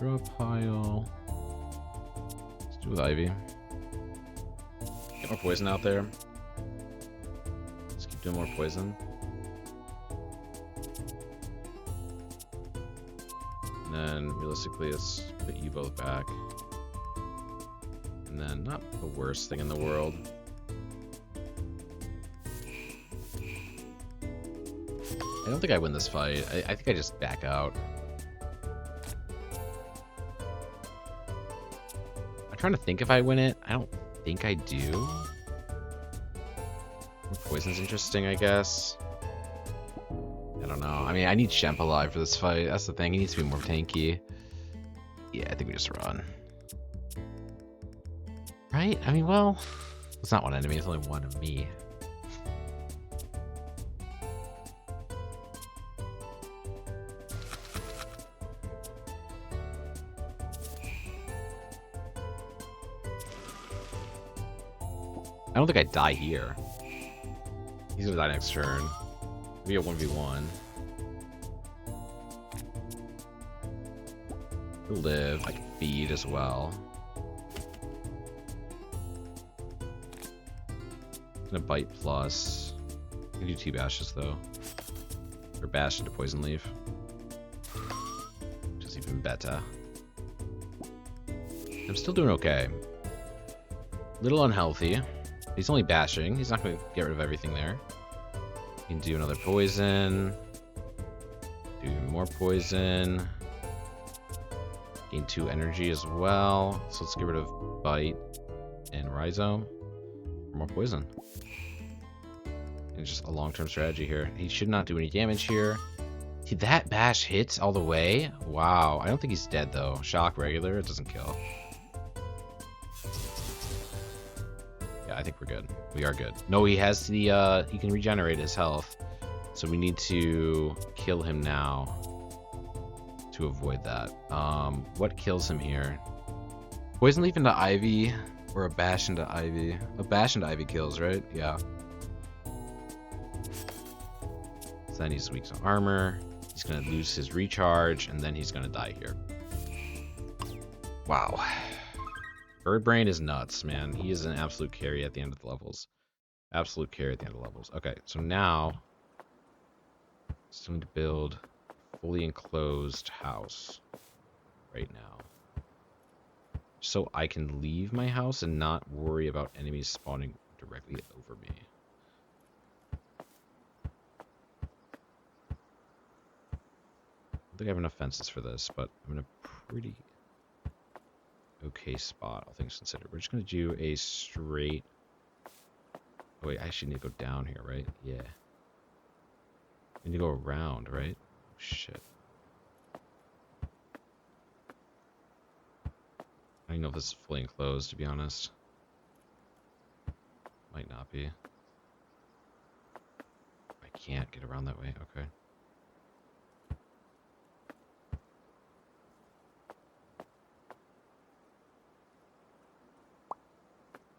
Draw pile. Let's do with Ivy. Get more poison out there. Let's keep doing more poison. And then realistically, let's put you both back. And then not the worst thing in the world. I don't think I win this fight. I think I just back out. I'm trying to think if I win it. I don't think I do. More poison's interesting, I guess. I don't know. I mean, I need Shemp alive for this fight. That's the thing. He needs to be more tanky. Yeah, I think we just run. Right? I mean, well, it's not one enemy. It's only one of me. I don't think I die here. He's gonna die next turn. We have 1v1. He'll live. I can feed as well. Gonna bite plus. I can do 2 bashes though. Or bash into poison leaf. Which is even better. I'm still doing okay. Little unhealthy. He's only bashing. He's not going to get rid of everything there. He can do another poison. Do more poison. Gain 2 energy as well. So let's get rid of Bite and Rhizome. More poison. And just a long-term strategy here. He should not do any damage here. See, that bash hits all the way? Wow. I don't think he's dead, though. Shock regular. It doesn't kill. I think we're good. We are good. No, he has the, he can regenerate his health. So we need to kill him now to avoid that. What kills him here? Poison Leaf into Ivy or a Bash into Ivy? A Bash into Ivy kills, right? Yeah. So then he's weak to armor. He's going to lose his recharge, and then he's going to die here. Wow. Bird Brain is nuts, man. He is an absolute carry at the end of the levels. Absolute carry at the end of the levels. Okay, so now it's going to build a fully enclosed house right now. So I can leave my house and not worry about enemies spawning directly over me. I don't think I have enough fences for this, but I'm in a pretty okay spot, all things considered. We're just going to do a straight... Oh, wait, I actually need to go down here, right? Yeah. I need to go around, right? Oh, shit. I don't know if this is fully enclosed, to be honest. Might not be. I can't get around that way. Okay.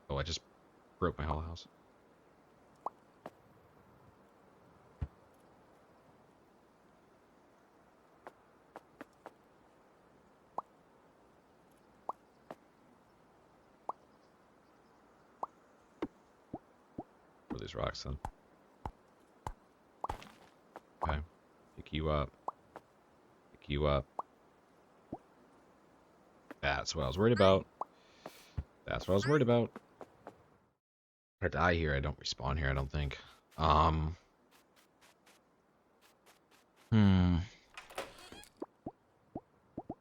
Oh, I just broke my whole house. rocks then. Okay. Pick you up. Pick you up. That's what I was worried about. That's what I was worried about. If I die here, I don't respawn here, I don't think.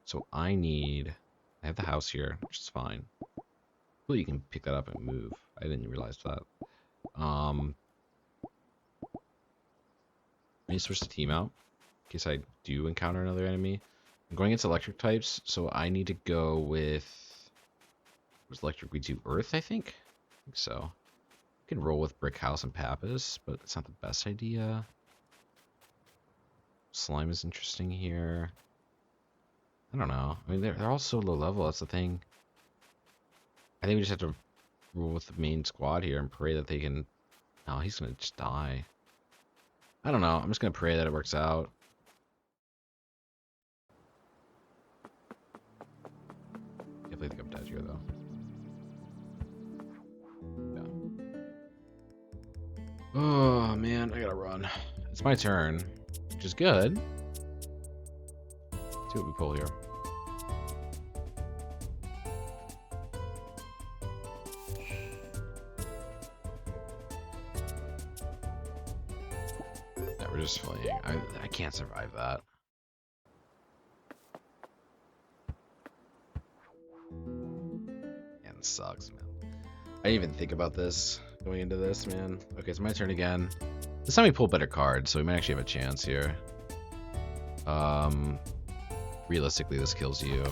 So I have the house here, which is fine. Well, you can pick that up and move. I didn't realize that. I need to switch the team out in case I do encounter another enemy. I'm going against electric types, so I need to go with... Was electric we do earth, I think? I think so. We can roll with brick house and pappas, but it's not the best idea. Slime is interesting here. I don't know. I mean, they're all so low level, that's the thing. I think we just have to roll with the main squad here and pray that they can... No, he's going to just die. I don't know. I'm just going to pray that it works out. Definitely think I'm dead here, though. Yeah. Oh, man. I gotta run. It's my turn, which is good. Let's see what we pull here. We're just fleeing. I can't survive that. Man, this sucks, man. I didn't even think about this going into this, man. Okay, it's my turn again. This time we pull better cards, so we might actually have a chance here. Realistically, this kills you.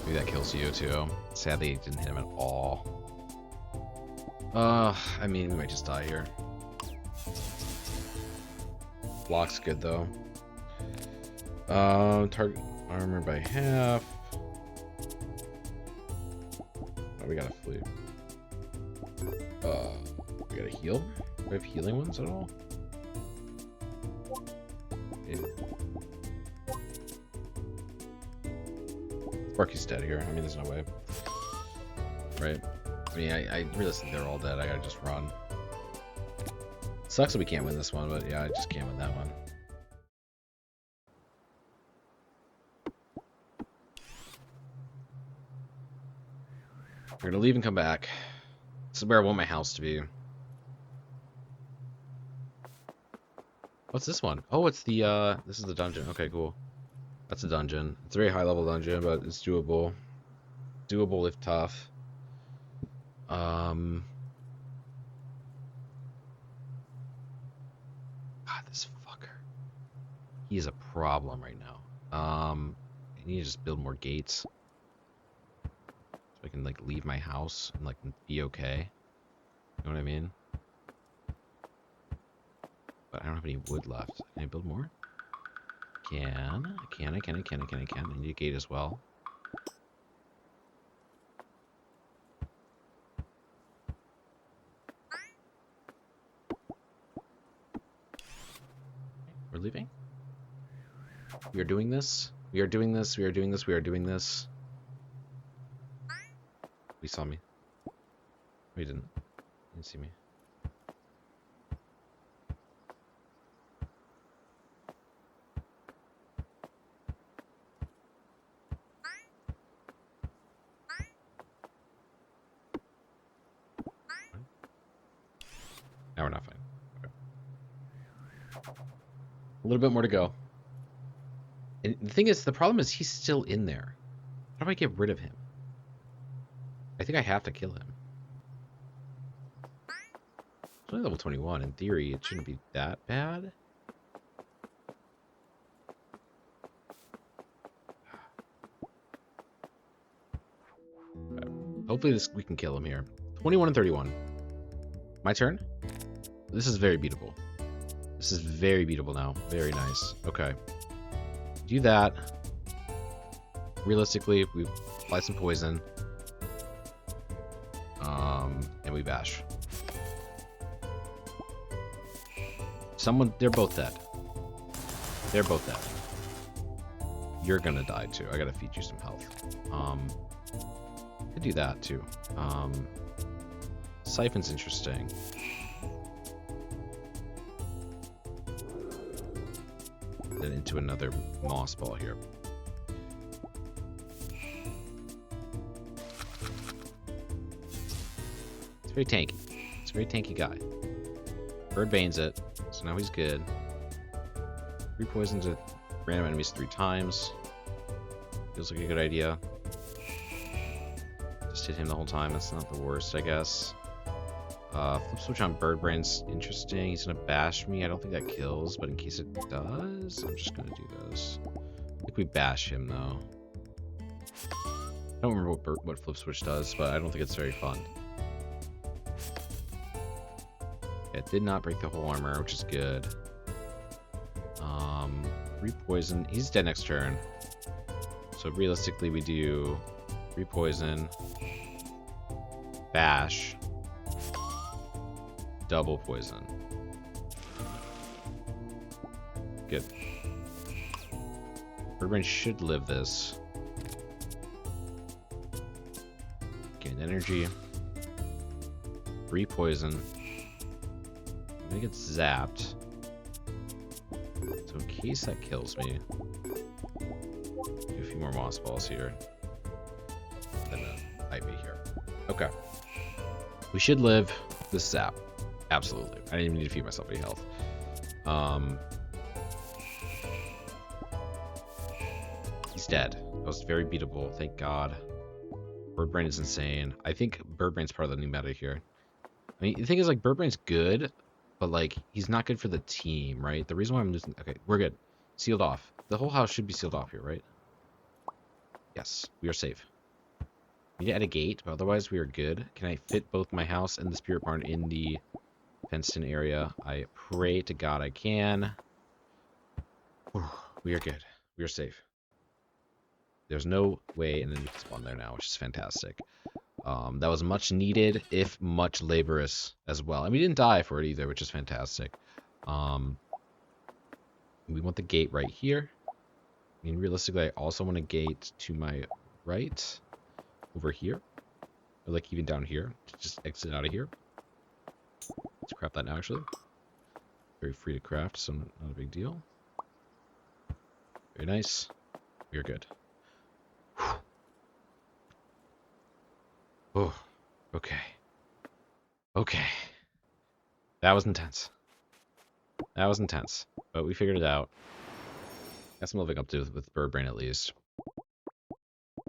Maybe that kills you too. Sadly, it didn't hit him at all. I mean, we might just die here. Block's good though. Target armor by half. Oh, we gotta flee. We gotta heal. Do we have healing ones at all? Yeah. Sparky's dead here. I mean, there's no way. Right? I mean, I realized they're all dead. I gotta just run. Sucks that we can't win this one, but yeah, I just can't win that one. We're gonna leave and come back. This is where I want my house to be. What's this one? Oh, it's the, this is the dungeon. Okay, cool. That's a dungeon. It's a very high level dungeon, but it's doable. Doable if tough. God, this fucker. He is a problem right now. I need to just build more gates. So I can, like, leave my house and, like, be okay. You know what I mean? But I don't have any wood left. Can I build more? I can. I need a gate as well. We're leaving. We are doing this. We are doing this. We are doing this. We are doing this. He saw me. He didn't. He didn't see me. Now we're not fine. Okay. A little bit more to go. And the thing is, the problem is he's still in there. How do I get rid of him? I think I have to kill him. It's only level 21. In theory, it shouldn't be that bad. Okay. Hopefully we can kill him here. 21 and 31. My turn? This is very beatable. This is very beatable now. Very nice. Okay. Do that. Realistically, we apply some poison. And we bash. They're both dead. They're both dead. You're gonna die too. I gotta feed you some health. Could do that too. Siphon's interesting. Then into another moss ball here. It's very tanky. It's a very tanky guy. Bird banes it, so now he's good. Repoisons at random enemies 3 times. Feels like a good idea. Just hit him the whole time. That's not the worst, I guess. Flip switch on bird brain's interesting. He's gonna bash me. I don't think that kills, but in case it does, I'm just gonna do this. I think we bash him though. I don't remember what flip switch does, but I don't think it's very fun. It did not break the whole armor, which is good. Repoison. He's dead next turn. So realistically, we do repoison, bash, double poison. Good. Birdbrain should live this. Gain energy. Repoison. I'm gonna get zapped. So in case that kills me, do a few more moss balls here. Then IV here. Okay. We should live this zap. Absolutely. I didn't even need to feed myself any health. He's dead. That was very beatable. Thank God. Birdbrain is insane. I think Birdbrain's part of the new meta here. I mean, the thing is, like, Birdbrain's good, but, like, he's not good for the team, right? The reason why I'm losing... Okay, we're good. Sealed off. The whole house should be sealed off here, right? Yes, we are safe. We need to add a gate, but otherwise we are good. Can I fit both my house and the spirit barn in the fenced-in area? I pray to God I can. We are good. We are safe. There's no way an enemy can spawn there now, which is fantastic. That was much needed, if much laborious as well. And we didn't die for it either, which is fantastic. We want the gate right here. I mean, realistically, I also want a gate to my right, over here, or like even down here, to just exit out of here. Let's craft that now, actually. Very free to craft, so not a big deal. Very nice. We are good. Whew. Oh, okay. Okay. That was intense. That was intense, but we figured it out. Got some living up to with Birdbrain at least.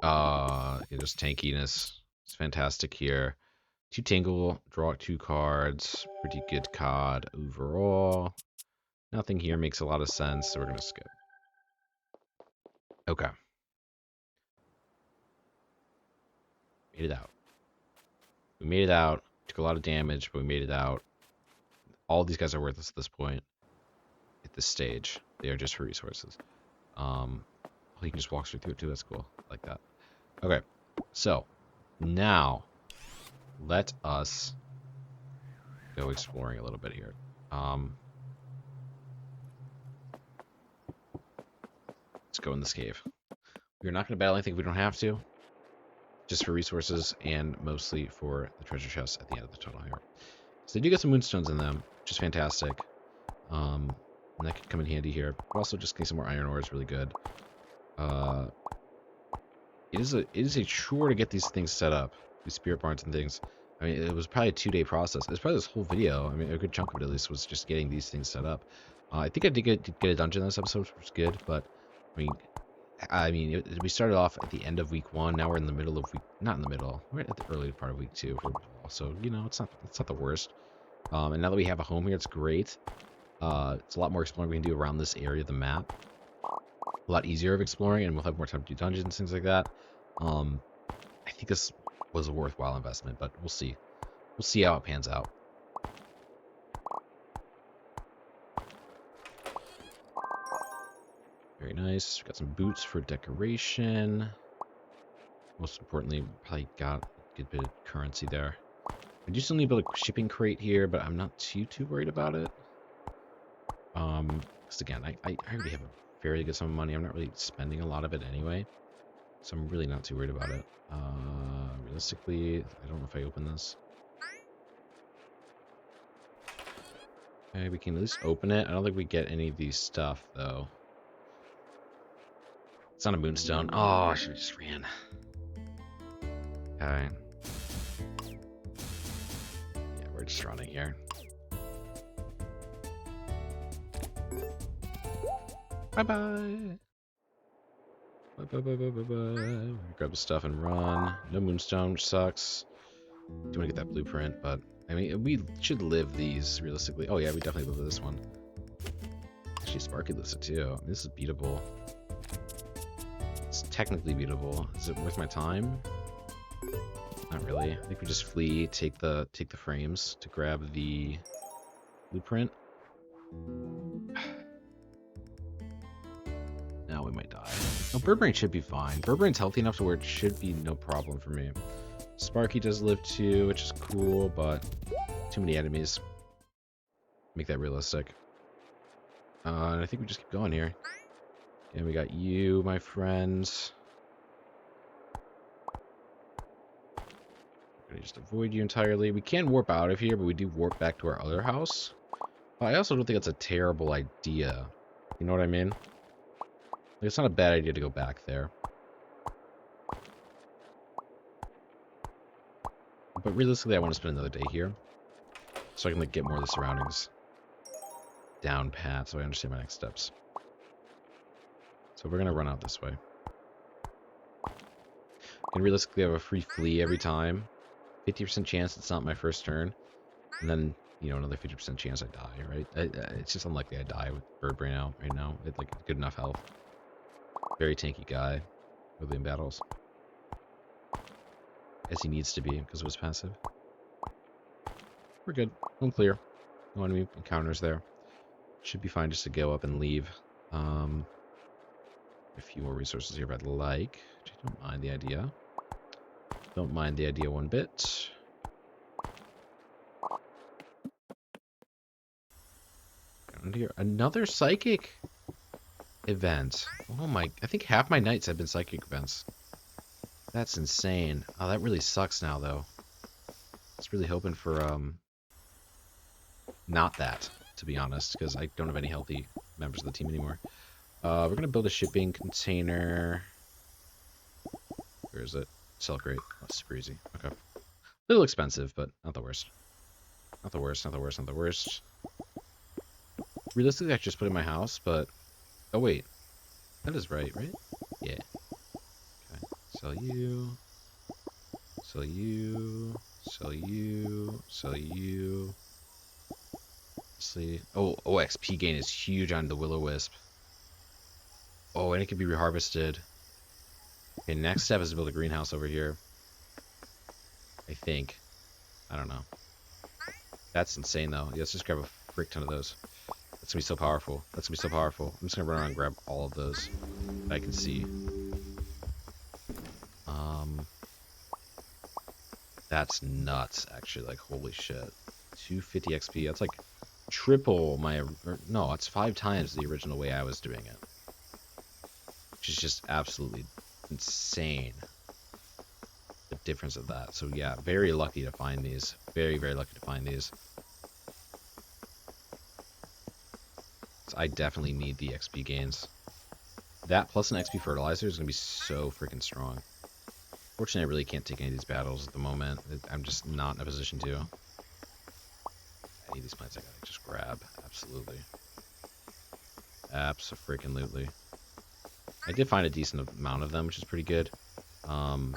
Just tankiness. It's fantastic here. 2 tingle, draw 2 cards. Pretty good card overall. Nothing here makes a lot of sense, so we're gonna skip. Okay. Made it out. We made it out. Took a lot of damage, but we made it out. All these guys are worthless at this point. At this stage. They are just for resources. Oh, you can just walk straight through it too. That's cool. I like that. Okay. So, now, let us go exploring a little bit here. Let's go in this cave. We're not going to battle anything if we don't have to. Just for resources and mostly for the treasure chests at the end of the tunnel here. So they do get some moonstones in them, which is fantastic. And that could come in handy here. But also just getting some more iron ore is really good. It is a chore to get these things set up, these spirit barns and things. I mean, it was probably a 2-day process. It's probably this whole video. I mean, a good chunk of it at least was just getting these things set up. I think I did get a dungeon in this episode, which was good. But I mean, we started off at the end of week 1. Now we're in the middle of week, not in the middle. We're at the early part of week 2. So you know, it's not the worst. And now that we have a home here, it's great. It's a lot more exploring we can do around this area of the map. A lot easier of exploring, and we'll have more time to do dungeons, things like that. I think this was a worthwhile investment, but we'll see. We'll see how it pans out. Very nice. We got some boots for decoration. Most importantly, probably got a good bit of currency there. I do still need to build a shipping crate here, but I'm not too worried about it. Because again, I already have a fairly good sum of money. I'm not really spending a lot of it anyway, so I'm really not too worried about it. Realistically, I don't know if I open this. Okay, we can at least open it. I don't think we get any of these stuff, though. It's not a moonstone. Oh, I should have just ran. Okay. Yeah, we're just running here. Bye-bye. Bye-bye-bye-bye-bye. Grab the stuff and run. No moonstone, which sucks. Do want to get that blueprint, but I mean, we should live these realistically. Oh yeah, we definitely live this one. Actually, Sparky lives it too. This is beatable. It's technically beatable. Is it worth my time? Not really. I think we just flee, take the frames to grab the blueprint. Now we might die. No, Birdbrain should be fine. Birdbrain's healthy enough to where it should be no problem for me. Sparky does live too, which is cool, but too many enemies. Make that realistic. And I think we just keep going here. And we got you, my friends. I'm gonna just avoid you entirely. We can warp out of here, but we do warp back to our other house. But I also don't think it's a terrible idea. You know what I mean? Like, it's not a bad idea to go back there. But realistically, I want to spend another day here. So I can like get more of the surroundings down pat so I understand my next steps. So we're going to run out this way. And realistically, I have a free flee every time. 50% chance it's not my first turn. And then, you know, another 50% chance I die, right? It's just unlikely I die with Birdbrain out right now. It's like good enough health. Very tanky guy within battles. As he needs to be because of his passive. We're good. Home clear. No enemy encounters there. Should be fine just to go up and leave. A few more resources here if I'd like. Which I don't mind the idea. Don't mind the idea one bit. Down here. Another psychic event. Oh my, I think half my nights have been psychic events. That's insane. Oh, that really sucks now though. I was really hoping for not that, to be honest, because I don't have any healthy members of the team anymore. We're gonna build a shipping container. Where is it? Silk rate. Oh, super easy. Okay. A little expensive, but not the worst. Not the worst, not the worst, not the worst. Realistically, I should just put it in my house, but... Oh, wait. That is right, right? Yeah. Okay. Sell you. Sell you. Sell you. Sell you. See. Oh, XP gain is huge on the Will-O-Wisp. Oh, and it can be reharvested. Okay, next step is to build a greenhouse over here. I think. I don't know. That's insane, though. Yeah, let's just grab a frick ton of those. That's gonna be so powerful. That's gonna be so powerful. I'm just gonna run around and grab all of those that I can see. That's nuts, actually. Like, holy shit. 250 XP. That's like triple my... Or, no, it's 5 times the original way I was doing it. Which is just absolutely insane. The difference of that. So yeah, very lucky to find these. Very, very lucky to find these. So I definitely need the XP gains. That plus an XP fertilizer is going to be so freaking strong. Fortunately, I really can't take any of these battles at the moment. I'm just not in a position to. Any of these plants I gotta just grab. Absolutely. Abso-freaking-lutely. I did find a decent amount of them, which is pretty good. I'm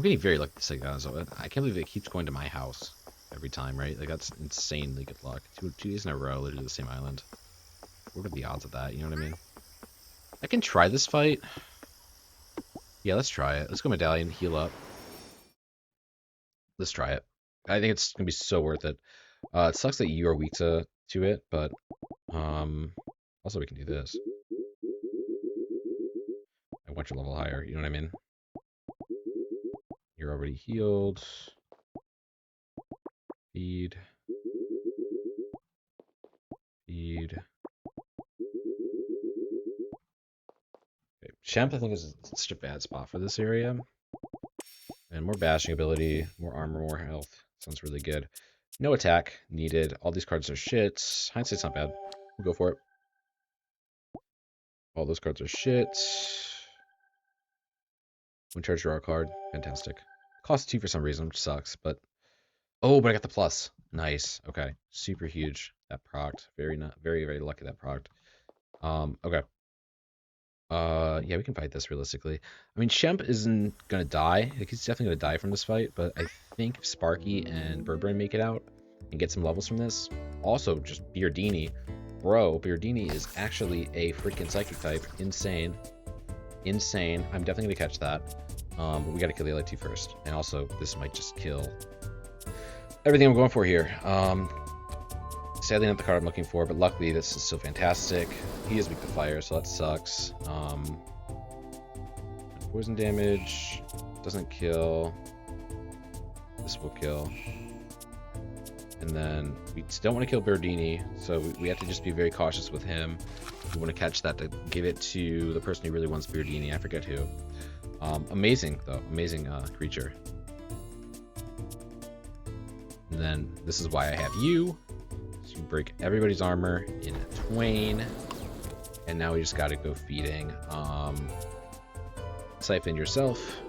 getting very lucky to say that. So I can't believe it keeps going to my house every time, right? Like, that's insanely good luck. Two days in a row, literally the same island. What are the odds of that? You know what I mean? I can try this fight. Yeah, let's try it. Let's go medallion, heal up. Let's try it. I think it's gonna be so worth it. It sucks that you are weak to it, but also we can do this. I want your level higher. You know what I mean? You're already healed. Feed. Feed. Champ, I think, is such a bad spot for this area. And more bashing ability, more armor, more health. Sounds really good. No attack needed. All these cards are shit. Hindsight's not bad. We'll go for it. All those cards are shit. One charge draw a card. Fantastic. Cost 2 for some reason, which sucks, but... Oh, but I got the plus. Nice. Okay. Super huge. That procced. Very, very lucky that procced. Okay. Yeah, we can fight this realistically. I mean, Shemp isn't gonna die. Like, he's definitely gonna die from this fight, but I think if Sparky and Burburn make it out and get some levels from this, also just Beardini. Bro, Beardini is actually a freaking psychic type. Insane. Insane. I'm definitely gonna catch that. But we gotta kill the other two first. And also, this might just kill everything I'm going for here. Sadly not the card I'm looking for, but luckily this is so fantastic. He is weak to fire, so that sucks. Poison damage doesn't kill. This will kill. And then we don't want to kill Berdini, so we have to just be very cautious with him. We want to catch that to give it to the person who really wants Berdini. I forget who. Amazing, though. Amazing creature. And then this is why I have you. So you break everybody's armor in twain. And now we just gotta go feeding. Siphon yourself.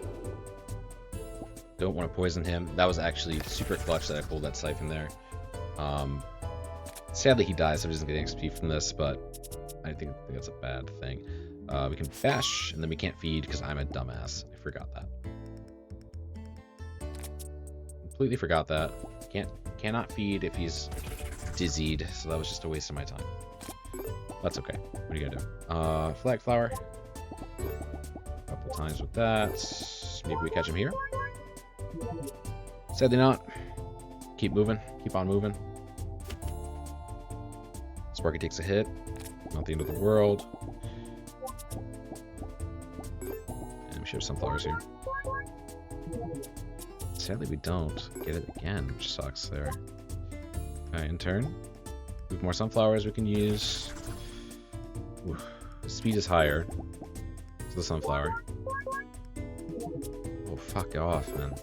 Don't want to poison him. That was actually super clutch that I pulled that siphon there. Sadly he dies, so he doesn't get XP from this, but I think that's a bad thing. We can bash, and then we can't feed because I'm a dumbass. I forgot that. Completely forgot that. Cannot feed if he's dizzied, so that was just a waste of my time. That's okay. What are you gonna do? Flag flower. A couple times with that. Maybe we catch him here. Sadly not. Keep moving. Keep on moving. Sparky takes a hit. Not the end of the world. And we should have sunflowers here. Sadly we don't get it again, which sucks there. Okay, in turn. We have more sunflowers we can use. Ooh, the speed is higher. So the sunflower. Oh, fuck off, man.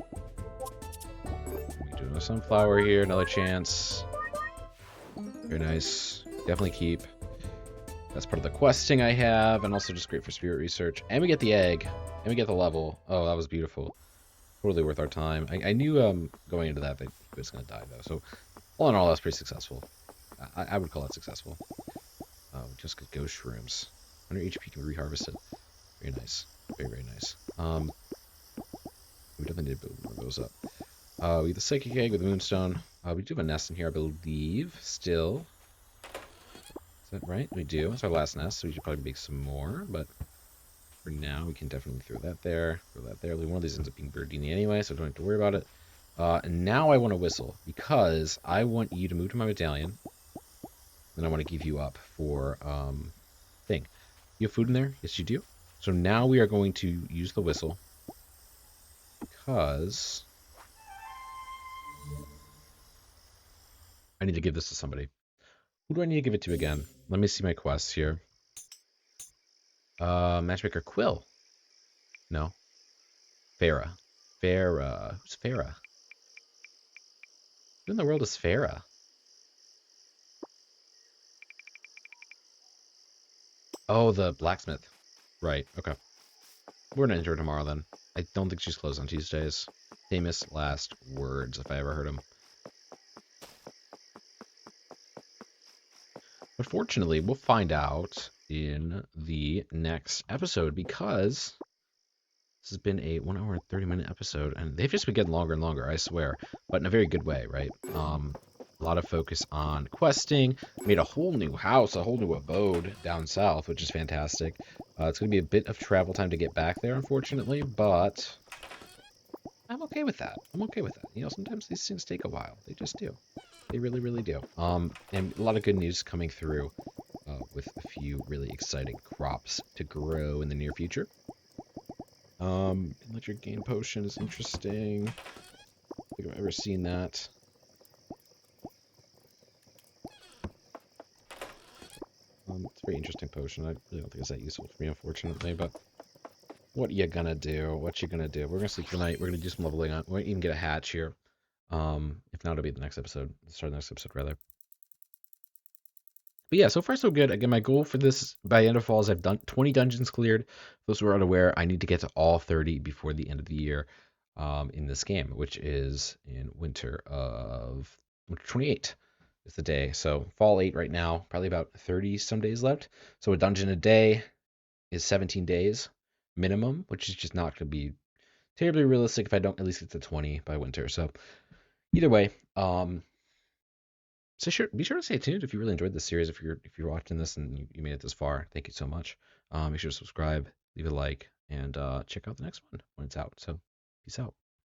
We do a sunflower here, another chance. Very nice. Definitely keep. That's part of the questing I have, and also just great for spirit research. And we get the egg, and we get the level. Oh, that was beautiful. Totally worth our time. I knew going into that he was going to die, though. So, all in all, that's pretty successful. I would call that successful. We just get ghost shrooms. 100 HP can be reharvested. Very nice. Very, very nice. We definitely need to build one of those up. We have the psychic egg with the moonstone. We do have a nest in here, I believe, still. Is that right? We do. It's our last nest, so we should probably make some more, but for now, we can definitely throw that there, throw that there. One of these ends up being Birdini anyway, so don't have to worry about it. And now I want to whistle, because I want you to move to my medallion, and I want to give you up for, thing. You have food in there? Yes, you do. So now we are going to use the whistle, because I need to give this to somebody. Who do I need to give it to again? Let me see my quests here. Matchmaker Quill. No. Farah. Farah. Who's Farah? Who in the world is Farah? Oh, the blacksmith. Right, okay. We're gonna enter tomorrow then. I don't think she's closed on Tuesdays. Famous last words, if I ever heard them. But fortunately, we'll find out in the next episode, because this has been a 1 hour and 30-minute episode, and they've just been getting longer and longer, I swear, but in a very good way, right? A lot of focus on questing. Made a whole new house, a whole new abode down south, which is fantastic. It's going to be a bit of travel time to get back there, unfortunately, but I'm okay with that. I'm okay with that. You know, sometimes these things take a while. They just do. They really, really do. And a lot of good news coming through with a few really exciting crops to grow in the near future. Electric gain potion is interesting. I don't think I've ever seen that. It's a very interesting potion. I really don't think it's that useful for me, unfortunately, but What you gonna do? What you gonna do? We're gonna sleep tonight. We're gonna do some leveling up. We're gonna even get a hatch here. If not, it'll be the next episode. Start the next episode rather. But yeah, so far so good. Again, my goal for this by end of fall is I've done 20 dungeons cleared. For those who are unaware, I need to get to all 30 before the end of the year in this game, which is in winter of winter 28 is the day. So fall 8 right now, probably about 30 some days left. So a dungeon a day is 17 days minimum, which is just not going to be terribly realistic if I don't at least get to 20 by winter. So either way, so be sure to stay tuned if you really enjoyed this series. If you're watching this and you made it this far, thank you so much. Make sure to subscribe, leave a like, and check out the next one when it's out. So peace out.